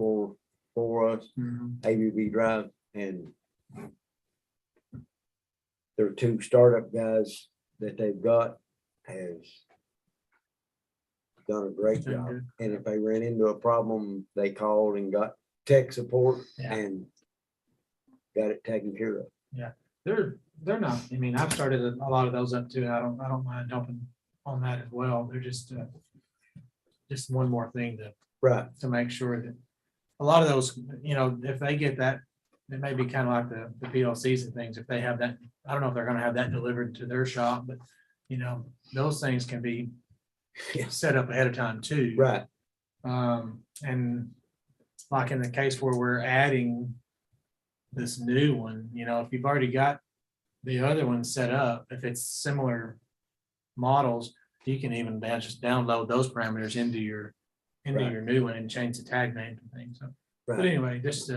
for us, ABB drive, and their 2 startup guys that they've got has done a great Doing job. good. And if they ran into a problem, they called and got tech support Yeah. and got it taken care of. They're not, I've started a lot of those up too. And I don't mind helping on that as well. They're just one more thing Right. to make sure that a lot of those, if they get that it may be kind of like the PLCs and things, if they have that, I don't know if they're gonna have that delivered to their shop, but those things can be Yeah. set up ahead of time too. Right, And like in the case where we're adding this new one, if you've already got the other one set up, if it's similar models, you can even just download those parameters into your Right. new one and change the tag name and things. So, but right. anyway, just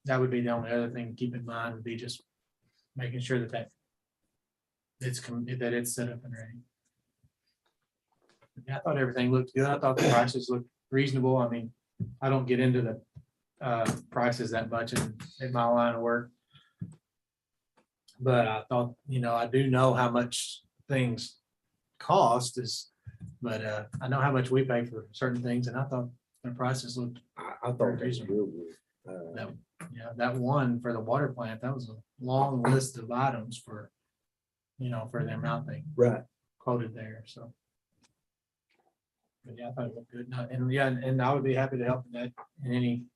that would be the only other thing to keep in mind, would be just making sure that it's set up and ready. Yeah, I thought everything looked good. I thought the prices looked reasonable. I mean, I don't get into the prices that much in my line of work. But I thought, I do know how much things cost but I know how much we pay for certain things, and I thought the prices looked, I thought that was real good. that one for the water plant, that was a long list of items for the amount they Right, quoted there, so. But yeah, I thought it looked good, and I would be happy to help in that in any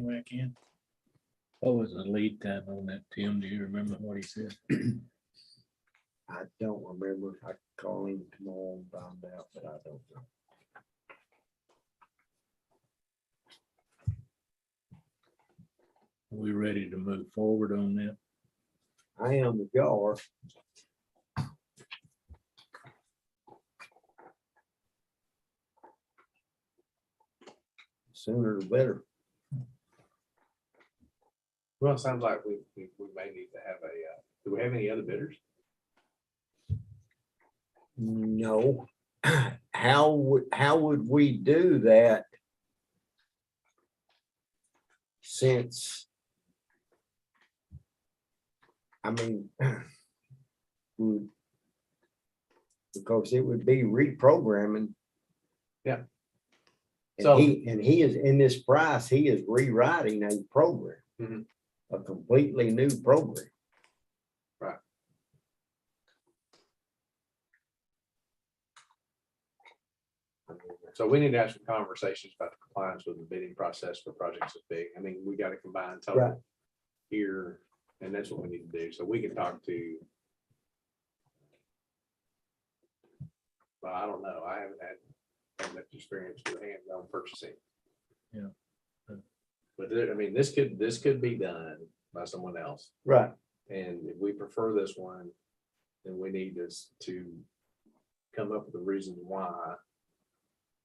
way I can. What was the lead time on that, Tim? Do you remember what he said? I don't remember. I could call him tomorrow and find out, but I don't know. Are we ready to move forward on that? I am the jar. Sooner the better. Well, it sounds like we may need to have do we have any other bidders? No. How would we do that? Since, I mean, because it would be reprogramming. Yeah. And he is in this price, he is rewriting a program. Mhm. A completely new program. Right. So we need to have some conversations about the compliance with the bidding process for projects this big. I mean, we got to combine Right. total here, and that's what we need to do. So we can talk to. Well, I don't know. I haven't had much experience with hands-on purchasing. Yeah. But I mean, this could be done by someone else. Right. And if we prefer this one, then we need to come up with a reason why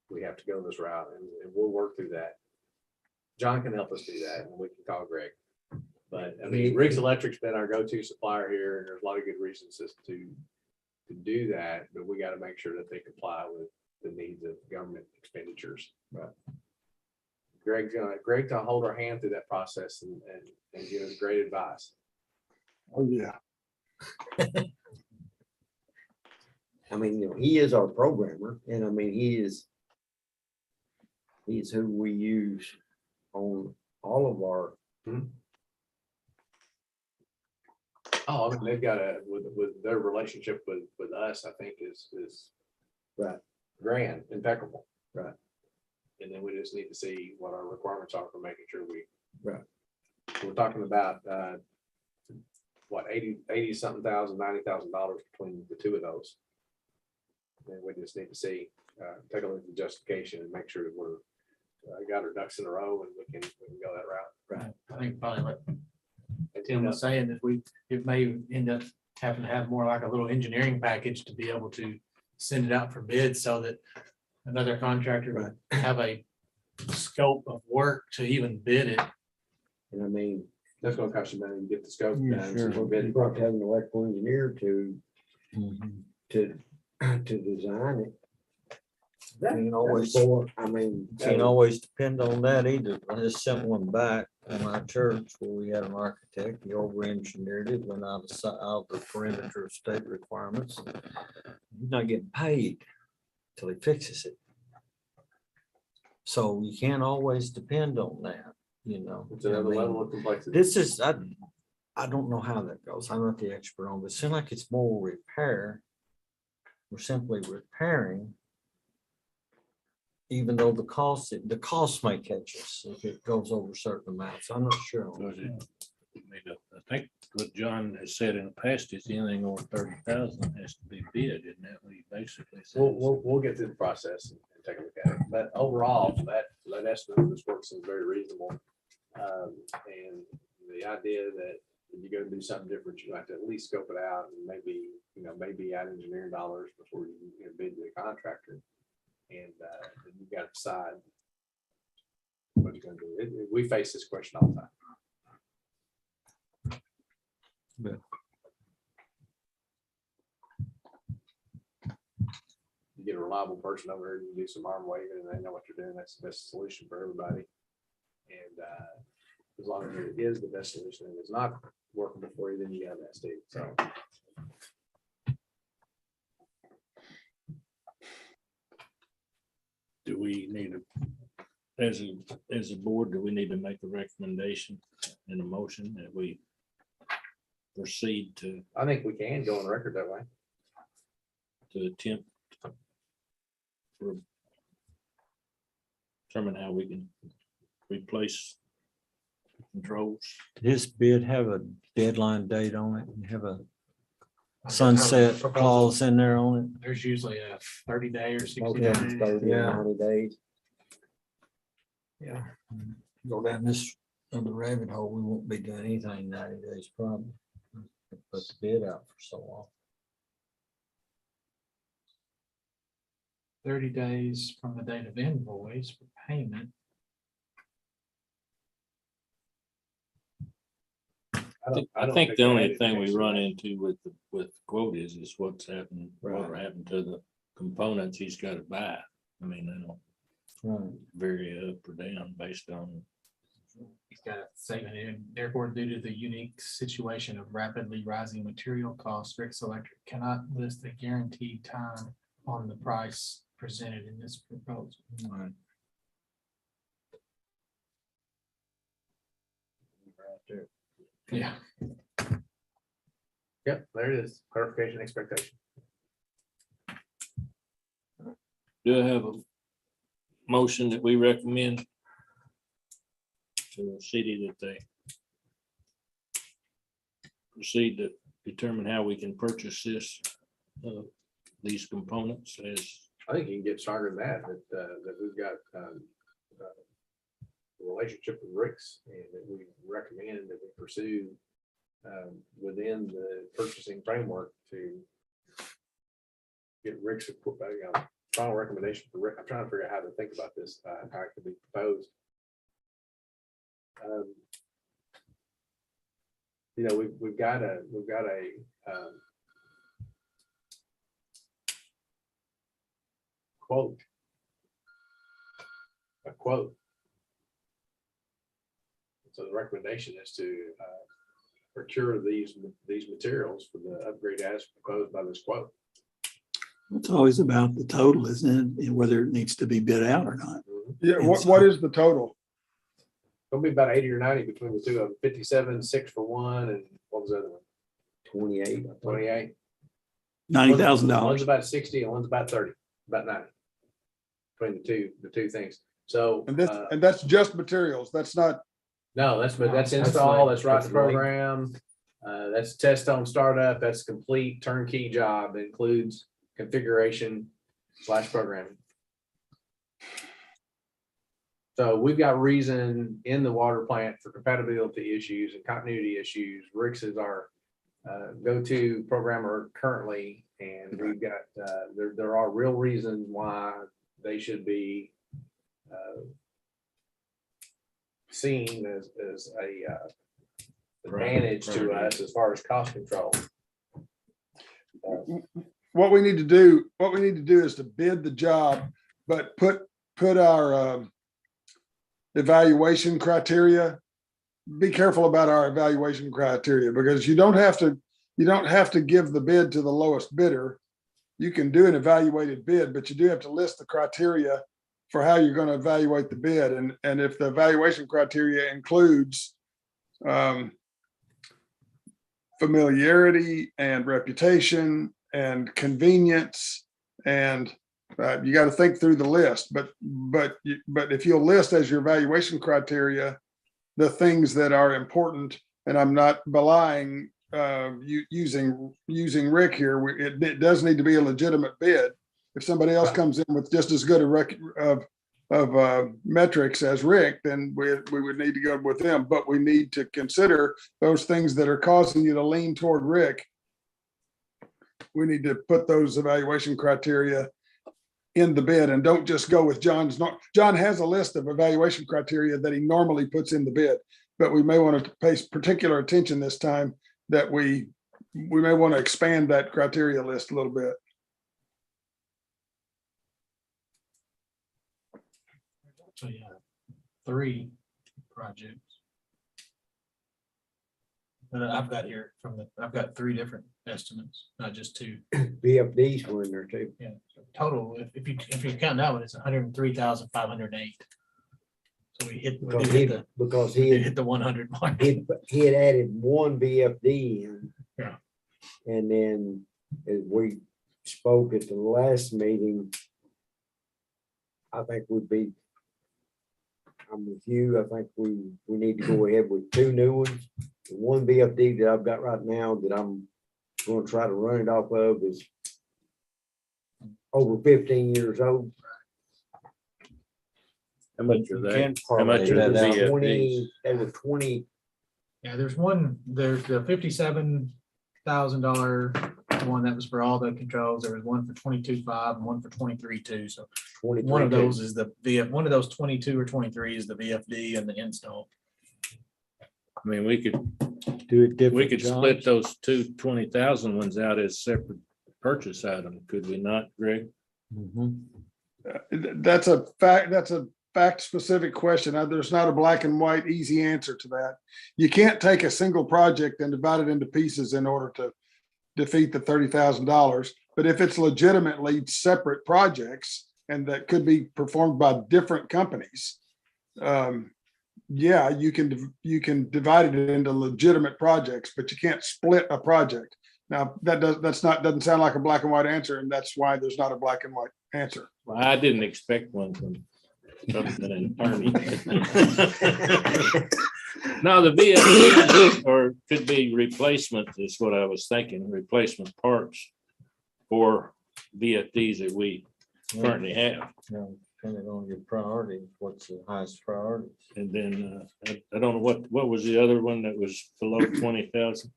we have to go this route, and we'll work through that. John can help us do that, and we can call Greg. But I mean, Riggs Electric's been our go-to supplier here, and there's a lot of good reasons to do that, but we got to make sure that they comply with the needs of government expenditures. Right. Greg's gonna hold our hand through that process and give us great advice. Oh, yeah. I mean, he is our programmer, and I mean, he's who we use on all of our. Oh, I mean, they've got with their relationship with us, I think is Right. grand, impeccable. Right. And then we just need to see what our requirements are for making sure we. Right. We're talking about, what, 80 something thousand, $90,000 between the two of those. And we just need to see, take a look at the justification and make sure that we're, got our ducks in a row and we can go that route. Right. I think probably what And Tim was saying, that it may end up having to have more like a little engineering package to be able to send it out for bid, so that another contractor would have a scope of work to even bid it. And I mean, that's gonna cost you money to get the scope Yeah, done. sure. So we're you bidding. have to have an electrical engineer to Mhm. design it. Can't always, I mean, can't always depend on that either. I just sent one back from my church where we had an architect, he over-engineered it, went out of the perimeter of state requirements. He's not getting paid till he fixes it. So you can't always depend on that, It's another I mean, level of complexity. This is, I don't know how that goes. I'm not the expert on, but it seems like it's more repair. We're simply repairing. even though the cost may catch us if it goes over certain amounts. I'm not sure. on Because that. I think what John has said in the past is anything over 30,000 has to be bid, isn't that what he basically said? We'll get through the process and take a look at it. But overall, that estimate of this work seems very reasonable. And the idea that if you're gonna do something different, you have to at least scope it out and maybe add engineering dollars before you bid to the contractor. And then you gotta decide what you're gonna do. We face this question all the time. You get a reliable person over here, you do some arm waving and they know what you're doing. That's the best solution for everybody. And as long as it is the best solution and it's not workable for you, then you got that state. So. Do we need as a board, do we need to make a recommendation in a motion that we proceed to I think we can go on record that way. attempt to determine how we can replace controls? His bid have a deadline date on it and have a sunset clause in there on it. There's usually a 30-day or 60 Most of them days. 30, Yeah. 90 days. Yeah. Go down this other rabbit hole, we won't be doing anything in 90 days probably. Put the bid out for so long. 30 days from the date of invoice for payment. I think the only thing we run into with quote is what's happened, what happened to the components he's got to buy. I mean, they don't Right. vary up or down based on. He's got a statement in, therefore, due to the unique situation of rapidly rising material costs, Rick's Electric cannot list a guaranteed time on the price presented in this proposal. Right. Yeah. Yep, there it is. Clarification expectation. Do I have a motion that we recommend to the city that they proceed to determine how we can purchase these components as I think you can get stronger than that, that we've got a relationship with Rick's and that we recommend that we pursue within the purchasing framework to get Rick's final recommendation for Rick. I'm trying to figure out how to think about this, how it could be proposed. We've got a quote. So the recommendation is to procure these materials for the upgrade as proposed by this quote. It's always about the total, isn't it? And whether it needs to be bid out or not. Yeah, what is the total? It'll be about 80 or 90 between the two of them, 57, 6 for one, and what was the other one? 28. 28. $90,000. One's about 60 and one's about 30, about 90. Between the two things. So And that's just materials. That's not, no, that's That's install, like- that's write the that's like- program. That's test on startup, that's complete turnkey job, It includes configuration / programming. So we've got reason in the water plant for compatibility issues and continuity issues. Rick's is our go-to programmer currently, and we've got, there are real reasons why they should be seen as a advantage to us as far as cost control. what we need to do is to bid the job, but put our evaluation criteria. Be careful about our evaluation criteria because you don't have to give the bid to the lowest bidder. You can do an evaluated bid, but you do have to list the criteria for how you're going to evaluate the bid. And if the evaluation criteria includes familiarity and reputation and convenience and You got to think through the list, but if you'll list as your evaluation criteria, the things that are important, and I'm not belying using Rick here, it does need to be a legitimate bid. If somebody else comes in with just as good a record of metrics as Rick, then we would need to go with them, but we need to consider those things that are causing you to lean toward Rick. We need to put those evaluation criteria in the bid, and don't just go with John's. John has a list of evaluation criteria that he normally puts in the bid, but we may want to pay particular attention this time that we may want to expand that criteria list a little bit. So yeah, 3 projects. But I've got here I've got 3 different estimates, not just 2. VFDs were in there too. Yeah, so total, if you count that one, it's 103,508. So we Because he hit the 100 mark. he had added 1 VFD in. Yeah. And then as we spoke at the last meeting, I think I'm with you. I think we need to go ahead with 2 new ones. The 1 VFD that I've got right now that I'm going to try to run it off of is over 15 years old. How much are You they? can't How much parlay are the that out. VFDs? 20, they were 20. Yeah, there's the $57,000 one that was for all the controls. There was one for 22.5 and one for 23.2. So 23 one of those is one of those 22 or 23 is the VFD and the install. I mean, we could Do it different. We could split jobs. those 2 20,000 ones out as separate purchase item, could we not, Greg? Mhm. That's a fact specific question. There's not a black and white easy answer to that. You can't take a single project and divide it into pieces in order to defeat the $30,000. But if it's legitimately separate projects and that could be performed by different companies, yeah, you can divide it into legitimate projects, but you can't split a project. Now, doesn't sound like a black and white answer, and that's why there's not a black and white answer. Well, I didn't expect one from an attorney. No, the VFDs or could be replacement is what I was thinking, replacement parts for VFDs that we currently have. No, depending on your priority, what's the highest priority? And then I don't know what was the other one that was below 20,000?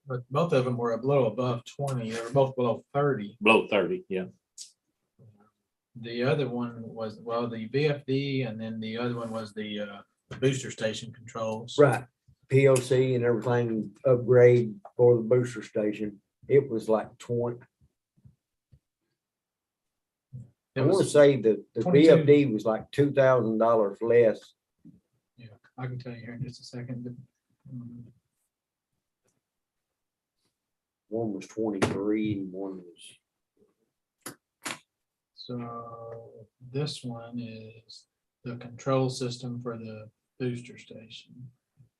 But both of them were a little above 20. They were both below 30. Below 30, yeah. The other one was, the VFD, and then the other one was the booster station controls. Right, PLC and everything upgrade for the booster station. It was like 20. I It want to was, say that the 22. VFD was like $2,000 less. yeah, I can tell you here in just a second. One was 23 and one was, So this one is the control system for the booster station.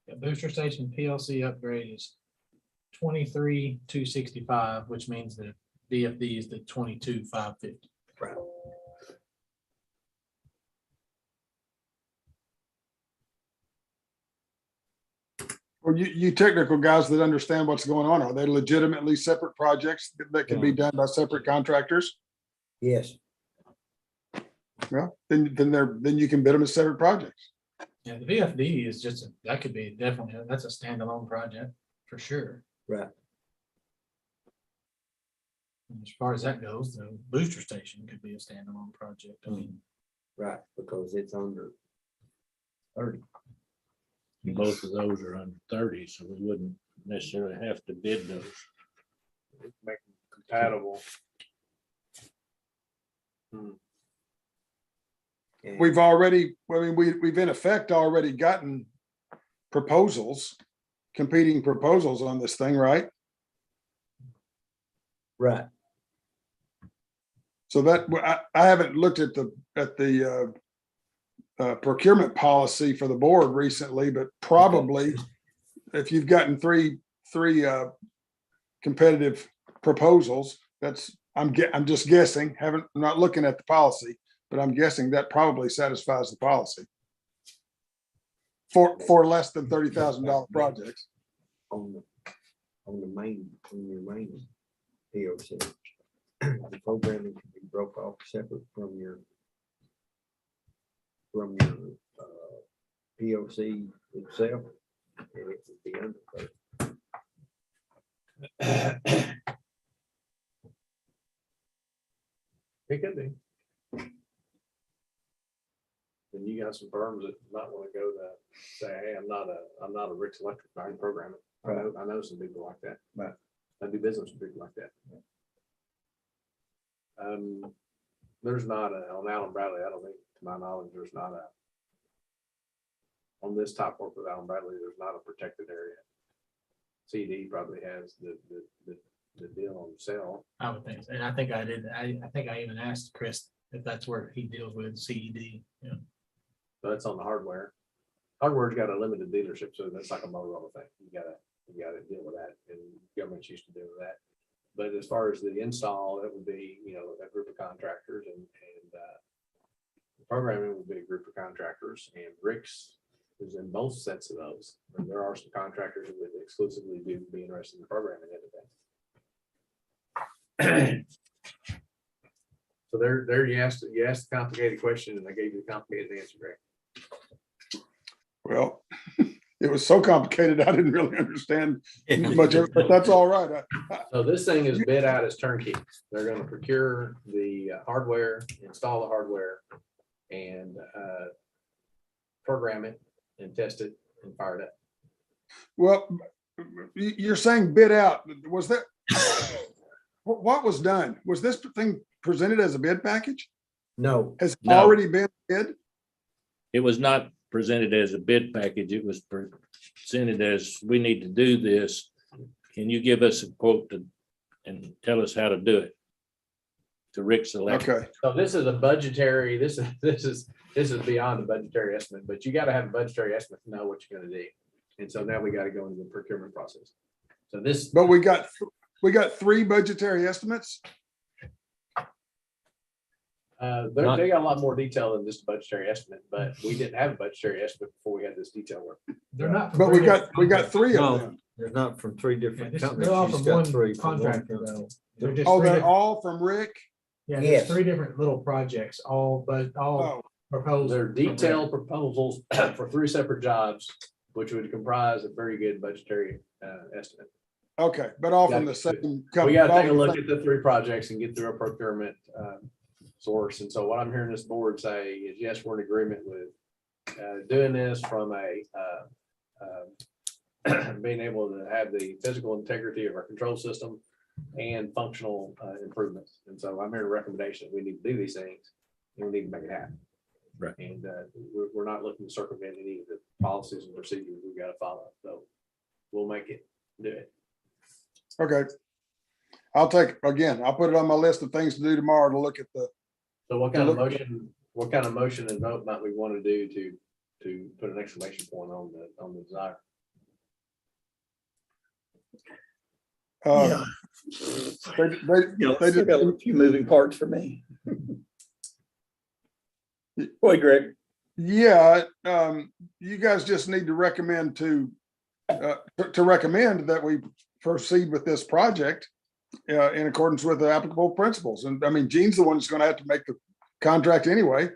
The booster station PLC upgrade is 23,265, which means the VFD is the 22,550. right. Well, you technical guys that understand what's going on, are they legitimately separate projects that can be done by separate contractors? Yes, Well, then you can bid them as separate projects. Yeah, the VFD is that could be definitely, that's a standalone project for sure. right. And as far as that goes, the booster station could be a standalone project. I mean, Right, because it's under 30. Both of those are under 30, so we wouldn't necessarily have to bid those. Make them compatible. And We've in effect already gotten competing proposals on this thing, right? Right, So that, I haven't looked at the procurement policy for the board recently, but probably if you've gotten three competitive proposals, that's I'm just guessing, I'm not looking at the policy, but I'm guessing that probably satisfies the policy. For less than $30,000 projects. On the main, on your main POC. The programming can be broke off separate from your POC itself. And it would be under. It could be. And you got some firms that might want to go that say, hey, I'm not a Rick's Electric, I can program it. I know some people like that. Right. I do business with people like that. There's not on Allen Bradley, I don't think, to my knowledge, there's not on this top work with Allen Bradley, there's not a protected area. CD probably has the deal on sale. I would think, so. And I think I did, I think I even asked Chris if that's where he deals with CED, yeah. So that's on the hardware. Hardware's got a limited dealership, so that's like a Motorola thing. You gotta deal with that, and government's used to deal with that. But as far as the install, it would be, a group of contractors and the programming would be a group of contractors, and Rick's is in both sets of those. And there are some contractors who would exclusively be interested in the programming end of that. So there you asked a complicated question, and I gave you a complicated answer, Greg. Well, it was so complicated, I didn't really understand much of it, but that's all right. So this thing is bid out as turnkey. They're gonna procure the hardware, install the hardware, and program it and test it and fire it up. Well, you're saying bid out, was that, what was done? Was this thing presented as a bid package? No, Has it No. already been bid? It was not presented as a bid package. It was presented as, we need to do this. Can you give us a quote and tell us how to do it? To Rick's Electric. Okay, So this is a budgetary, this is beyond the budgetary estimate, but you gotta have a budgetary estimate to know what you're gonna do. And so now we gotta go into the procurement process. So this, but we got 3 budgetary estimates. they got a lot more detail than just a budgetary estimate, but we didn't have a budgetary estimate before we had this detail work. They're not. But we got 3 of No, them. they're not from 3 Yeah, different this- companies. They're all She's from got one 3 from one contractor company. though. They're just Oh, three they're different- all from Rick? Yeah, Yes. there's 3 different little projects, all Oh, proposed. They're detailed proposals for 3 separate jobs, which would comprise a very good budgetary estimate. okay, but all from the same company. We gotta all take a from the look same- at the 3 projects and get through a procurement source. And so what I'm hearing this board say is, yes, we're in agreement with doing this from a being able to have the physical integrity of our control system and functional improvements. And so I'm hearing a recommendation, we need to do these things and we need to make it happen. Right. And we're not looking to circumvent any of the policies and procedures we gotta follow. So we'll make it, do it. Okay. I'll put it on my list of things to do tomorrow to look at the, So what kind of motion and vote might we want to do to put an exclamation point on the desire? they Still got a few moving parts for me. Boy, Greg. yeah, you guys just need to recommend to recommend that we proceed with this project in accordance with the applicable principles. And I mean, Gene's the one that's gonna have to make the contract anyway.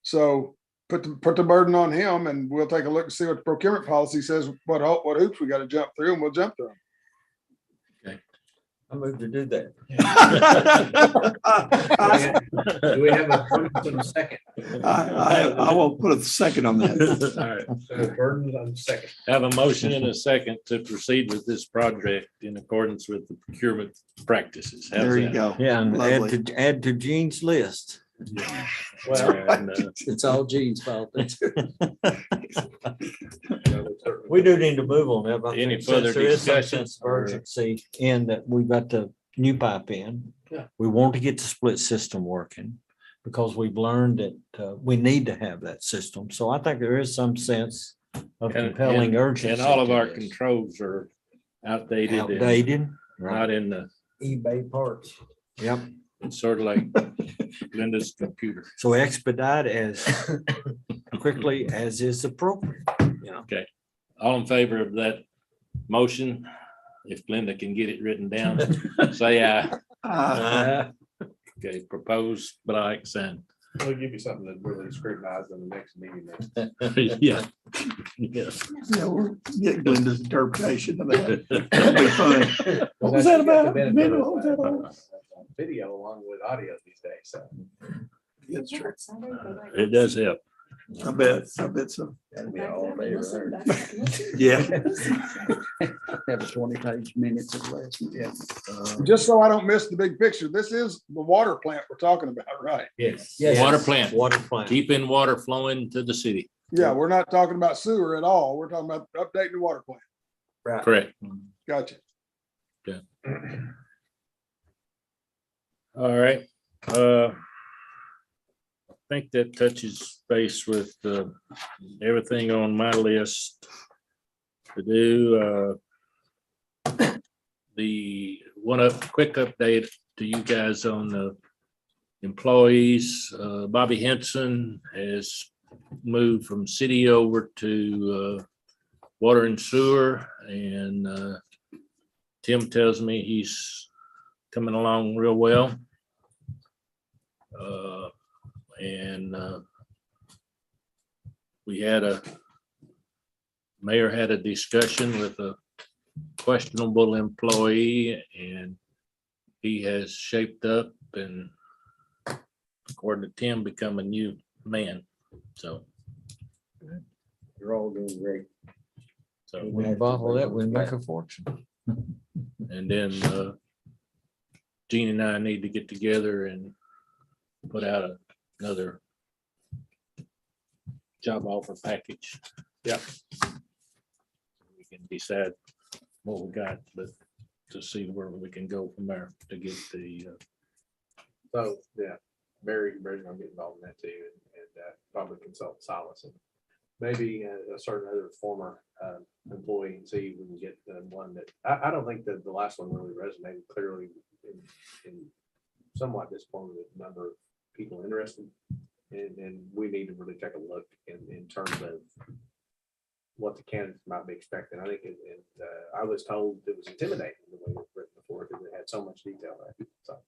So put the burden on him, and we'll take a look and see what the procurement policy says, what hoops we gotta jump through, and we'll jump through them. I moved to do that. Do we have a first and a second? I will put a second on that. All right. So Burton on second. Have a motion and a second to proceed with this project in accordance with the procurement practices. How's There you that? go. Yeah, and Lovely. add to Gene's list. Well, And, It's all Gene's fault. We do need to move on that. but Any since further there is some discussion? sense of urgency in that we've got the new pipe in. Yeah. We want to get the split system working because we've learned that we need to have that system. So I think there is some sense of And- compelling urgency. And all of to our this. controls are outdated. and Outdated. Not in the, eBay parts. Yep. It's sort of like Linda's computer. So expedite as quickly as is appropriate, you know. All in favor of that motion? If Linda can get it written down, say aye. Okay, proposed, like sign. We'll give you something to really scrutinize in the next meeting. then. Yeah. Yes. Yeah, we'll get Glenda's interpretation of that. That'd be fun. What was Well, that that's- you got the about? benefit Minute, of, what was that about? Video along with audio these days, so. It's true. It does help. I bet so. That'll be all there. Yeah. Have a 20-page minutes of lesson. Yeah. Just so I don't miss the big picture, this is the water plant we're talking about, right? Yes. Water plant. Water plant. Keeping water flowing to the city. Yeah, we're not talking about sewer at all. We're talking about updating the water plant. Right. Correct. Gotcha. All right. I think that touches base with everything on my list to do. The quick update to you guys on the employees. Bobby Henson has moved from city over to water and sewer, and Tim tells me he's coming along real well. And mayor had a discussion with a questionable employee, and he has shaped up and, according to Tim, become a new man. So, You're all doing great. so, We bottle that, we make a fortune. and then Gene and I need to get together and put out another job offer package. Yeah. We can decide what we got, but to see where we can go from there to get the, So, yeah, Barry's gonna get involved in that too, and probably consult Silas and maybe a certain other former employee and see if we can get one that, I don't think that the last one really resonated clearly in somewhat disappointed with the number of people interested. And we need to really take a look in terms of what the candidates might be expecting. I think I was told it was intimidating the way it was written before because it had so much detail there. So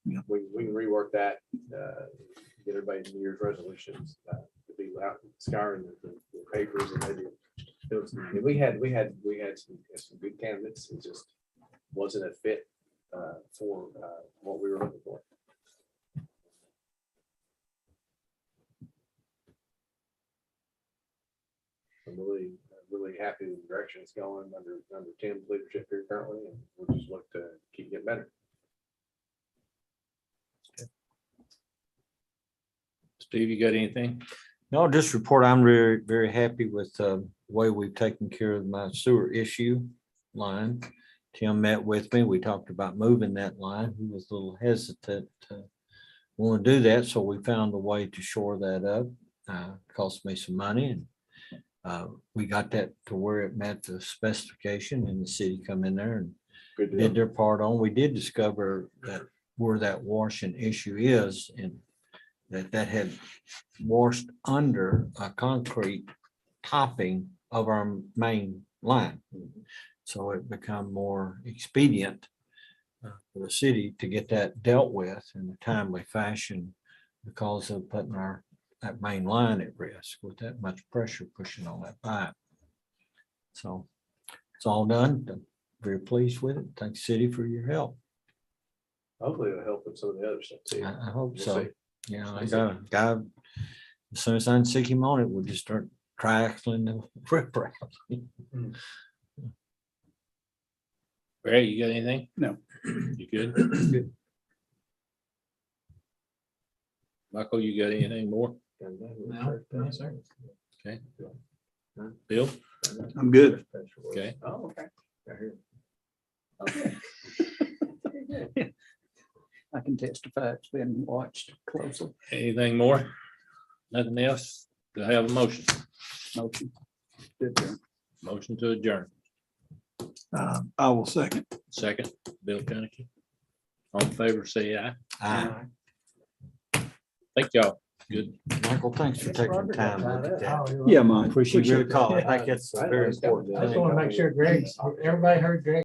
Yeah. we can rework that, get everybody's New Year's resolutions to be out scouring the papers and maybe. We had some good candidates. It just wasn't a fit for what we were looking for. I'm really happy with the direction it's going under Tim's leadership here currently, and we'll just look to keep getting better. Steve, you got anything? No, just report, I'm very, very happy with the way we've taken care of my sewer issue line. Tim met with me. We talked about moving that line. He was a little hesitant to want to do that, so we found a way to shore that up. Cost me some money, and we got that to where it met the specification, and the city come in there and Good did deal. their part on. We did discover that where that washing issue is, and that had washed under a concrete topping of our main line. So it become more expedient for the city to get that dealt with in a timely fashion because of putting that main line at risk with that much pressure pushing on that pipe. So it's all done. I'm very pleased with it. Thanks, city, for your help. Hopefully it'll help with some of the other stuff too. I hope We'll so. see. Yeah, I got a guy, as soon as I unsick him on it, we'll just start trifling the riprap. Barry, you got anything? No. You good? Good. Michael, you got anything more? No, sir. Okay. Bill? I'm good. Okay. Oh, okay. I can testify it's been watched closely. Anything more? Nothing else? Do I have a motion? Motion. Good job. Motion to adjourn. I will second. Second, Bill Kennedy. All in favor, say aye. Ah, Thank y'all. Good. Michael, thanks for taking the time to look at that. Yeah, Mike. Appreciate your call. I think that's a very important I just thing. want to make sure Greg's, everybody heard Greg